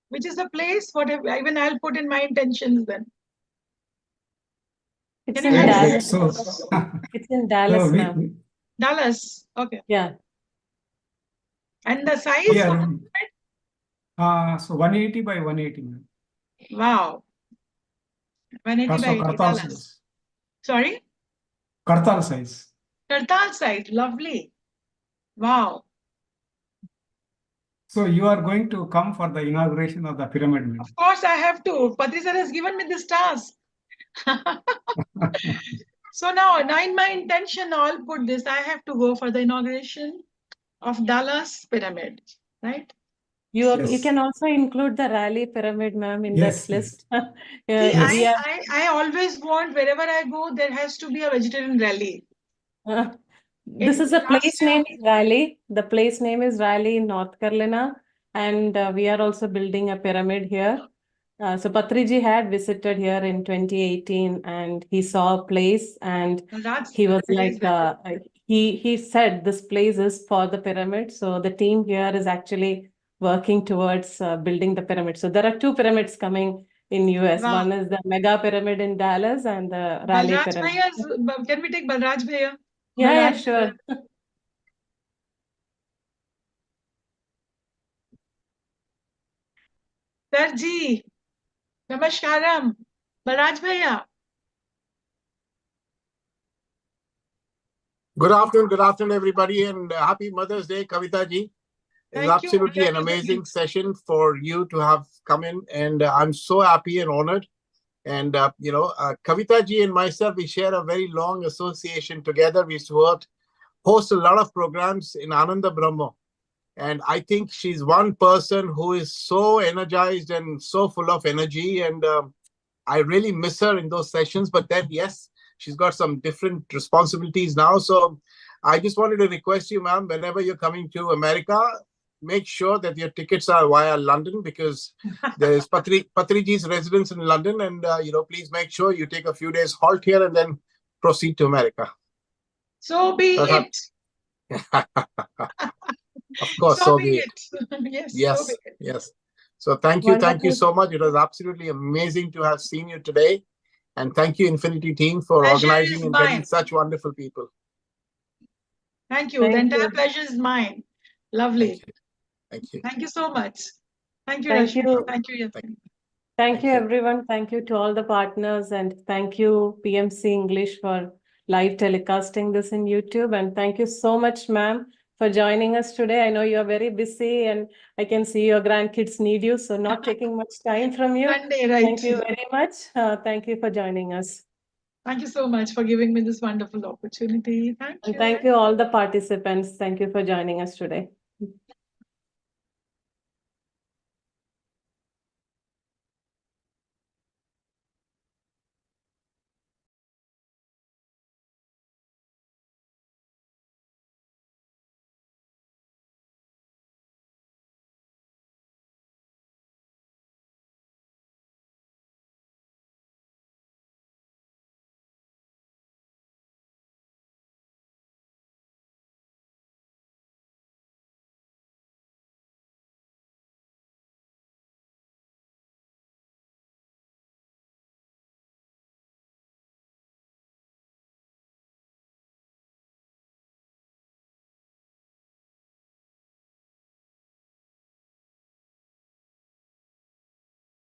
Which is the place, whatever, even I'll put in my intentions then. It's Can in you add Dallas. So, It's in Dallas, so ma'am. Dallas. Okay. Yeah. And the size? yeah, so 180 by 180. ma'am. Wow. 180 by 80. Kartal Dallas. size. Sorry? Kartal size. Kartal site. Lovely. Wow. So you are going to come for the inauguration of the pyramid. ma'am. Of course, I have to. Patricia has given me this task. So now in my intention, I'll put this. I have to go for the inauguration of Dallas pyramid, right? You Yes. can also include the Raleigh pyramid, ma'am, in Yes, that list. See, We are, I always want, wherever I go, there has to be a vegetarian rally. this is a place name is Raleigh. The place name is Raleigh in North Carolina, and we are also building a pyramid here. So Patriji had visited here in 2018, and he saw a place, and he was like, he said this place is for the pyramid. So the team here is actually working towards building the pyramid. So there are 2 pyramids coming in US. Wow. One is the mega pyramid in Dallas and the Raleigh Balraj pyramid. Bhaiya, can we take Balraj Bhaiya? Yeah, Balraj sure. Sir Ji, Namaskaram. Balraj Bhaiya. Good afternoon, everybody, and happy Mother's Day, Kavita ji. It's Thank you. absolutely an amazing session for you to have come in, and I'm so happy and honored. And Kavita ji and myself, we share a very long association together. We used to host a lot of programs in Ananda Brahma, and I think she's one person who is so energized and so full of energy, and I really miss her in those sessions. But then, yes, she's got some different responsibilities now. So I just wanted to request you, ma'am, whenever you're coming to America, make sure that your tickets are via London, because there is Patriji's residence in London, and please make sure you take a few days halt here and then proceed to America. So be it. Of course, so be it. Yes, Yes, so be it. yes. So thank you Wonderful. so much. It was absolutely amazing to have seen you today, and thank you, Infinity team, for Pleasure organizing is and mine. getting such wonderful people. Thank you. Thank The entire you. pleasure is mine. Lovely. Thank you. Thank you so much. Thank you, Thank Rashmi. you. Thank you, Yasmin. Thank Thank you, you. everyone. Thank you to all the partners, and thank you, PMC English, for live telecasting this in YouTube. And thank you so much, ma'am, for joining us today. I know you are very busy, and I can see your grandkids need you, so not taking much time from you. Sunday, right? Thank you very much. Thank you for joining us. Thank you so much for giving me this wonderful opportunity. Thank And you. thank you all the participants. Thank you for joining us today.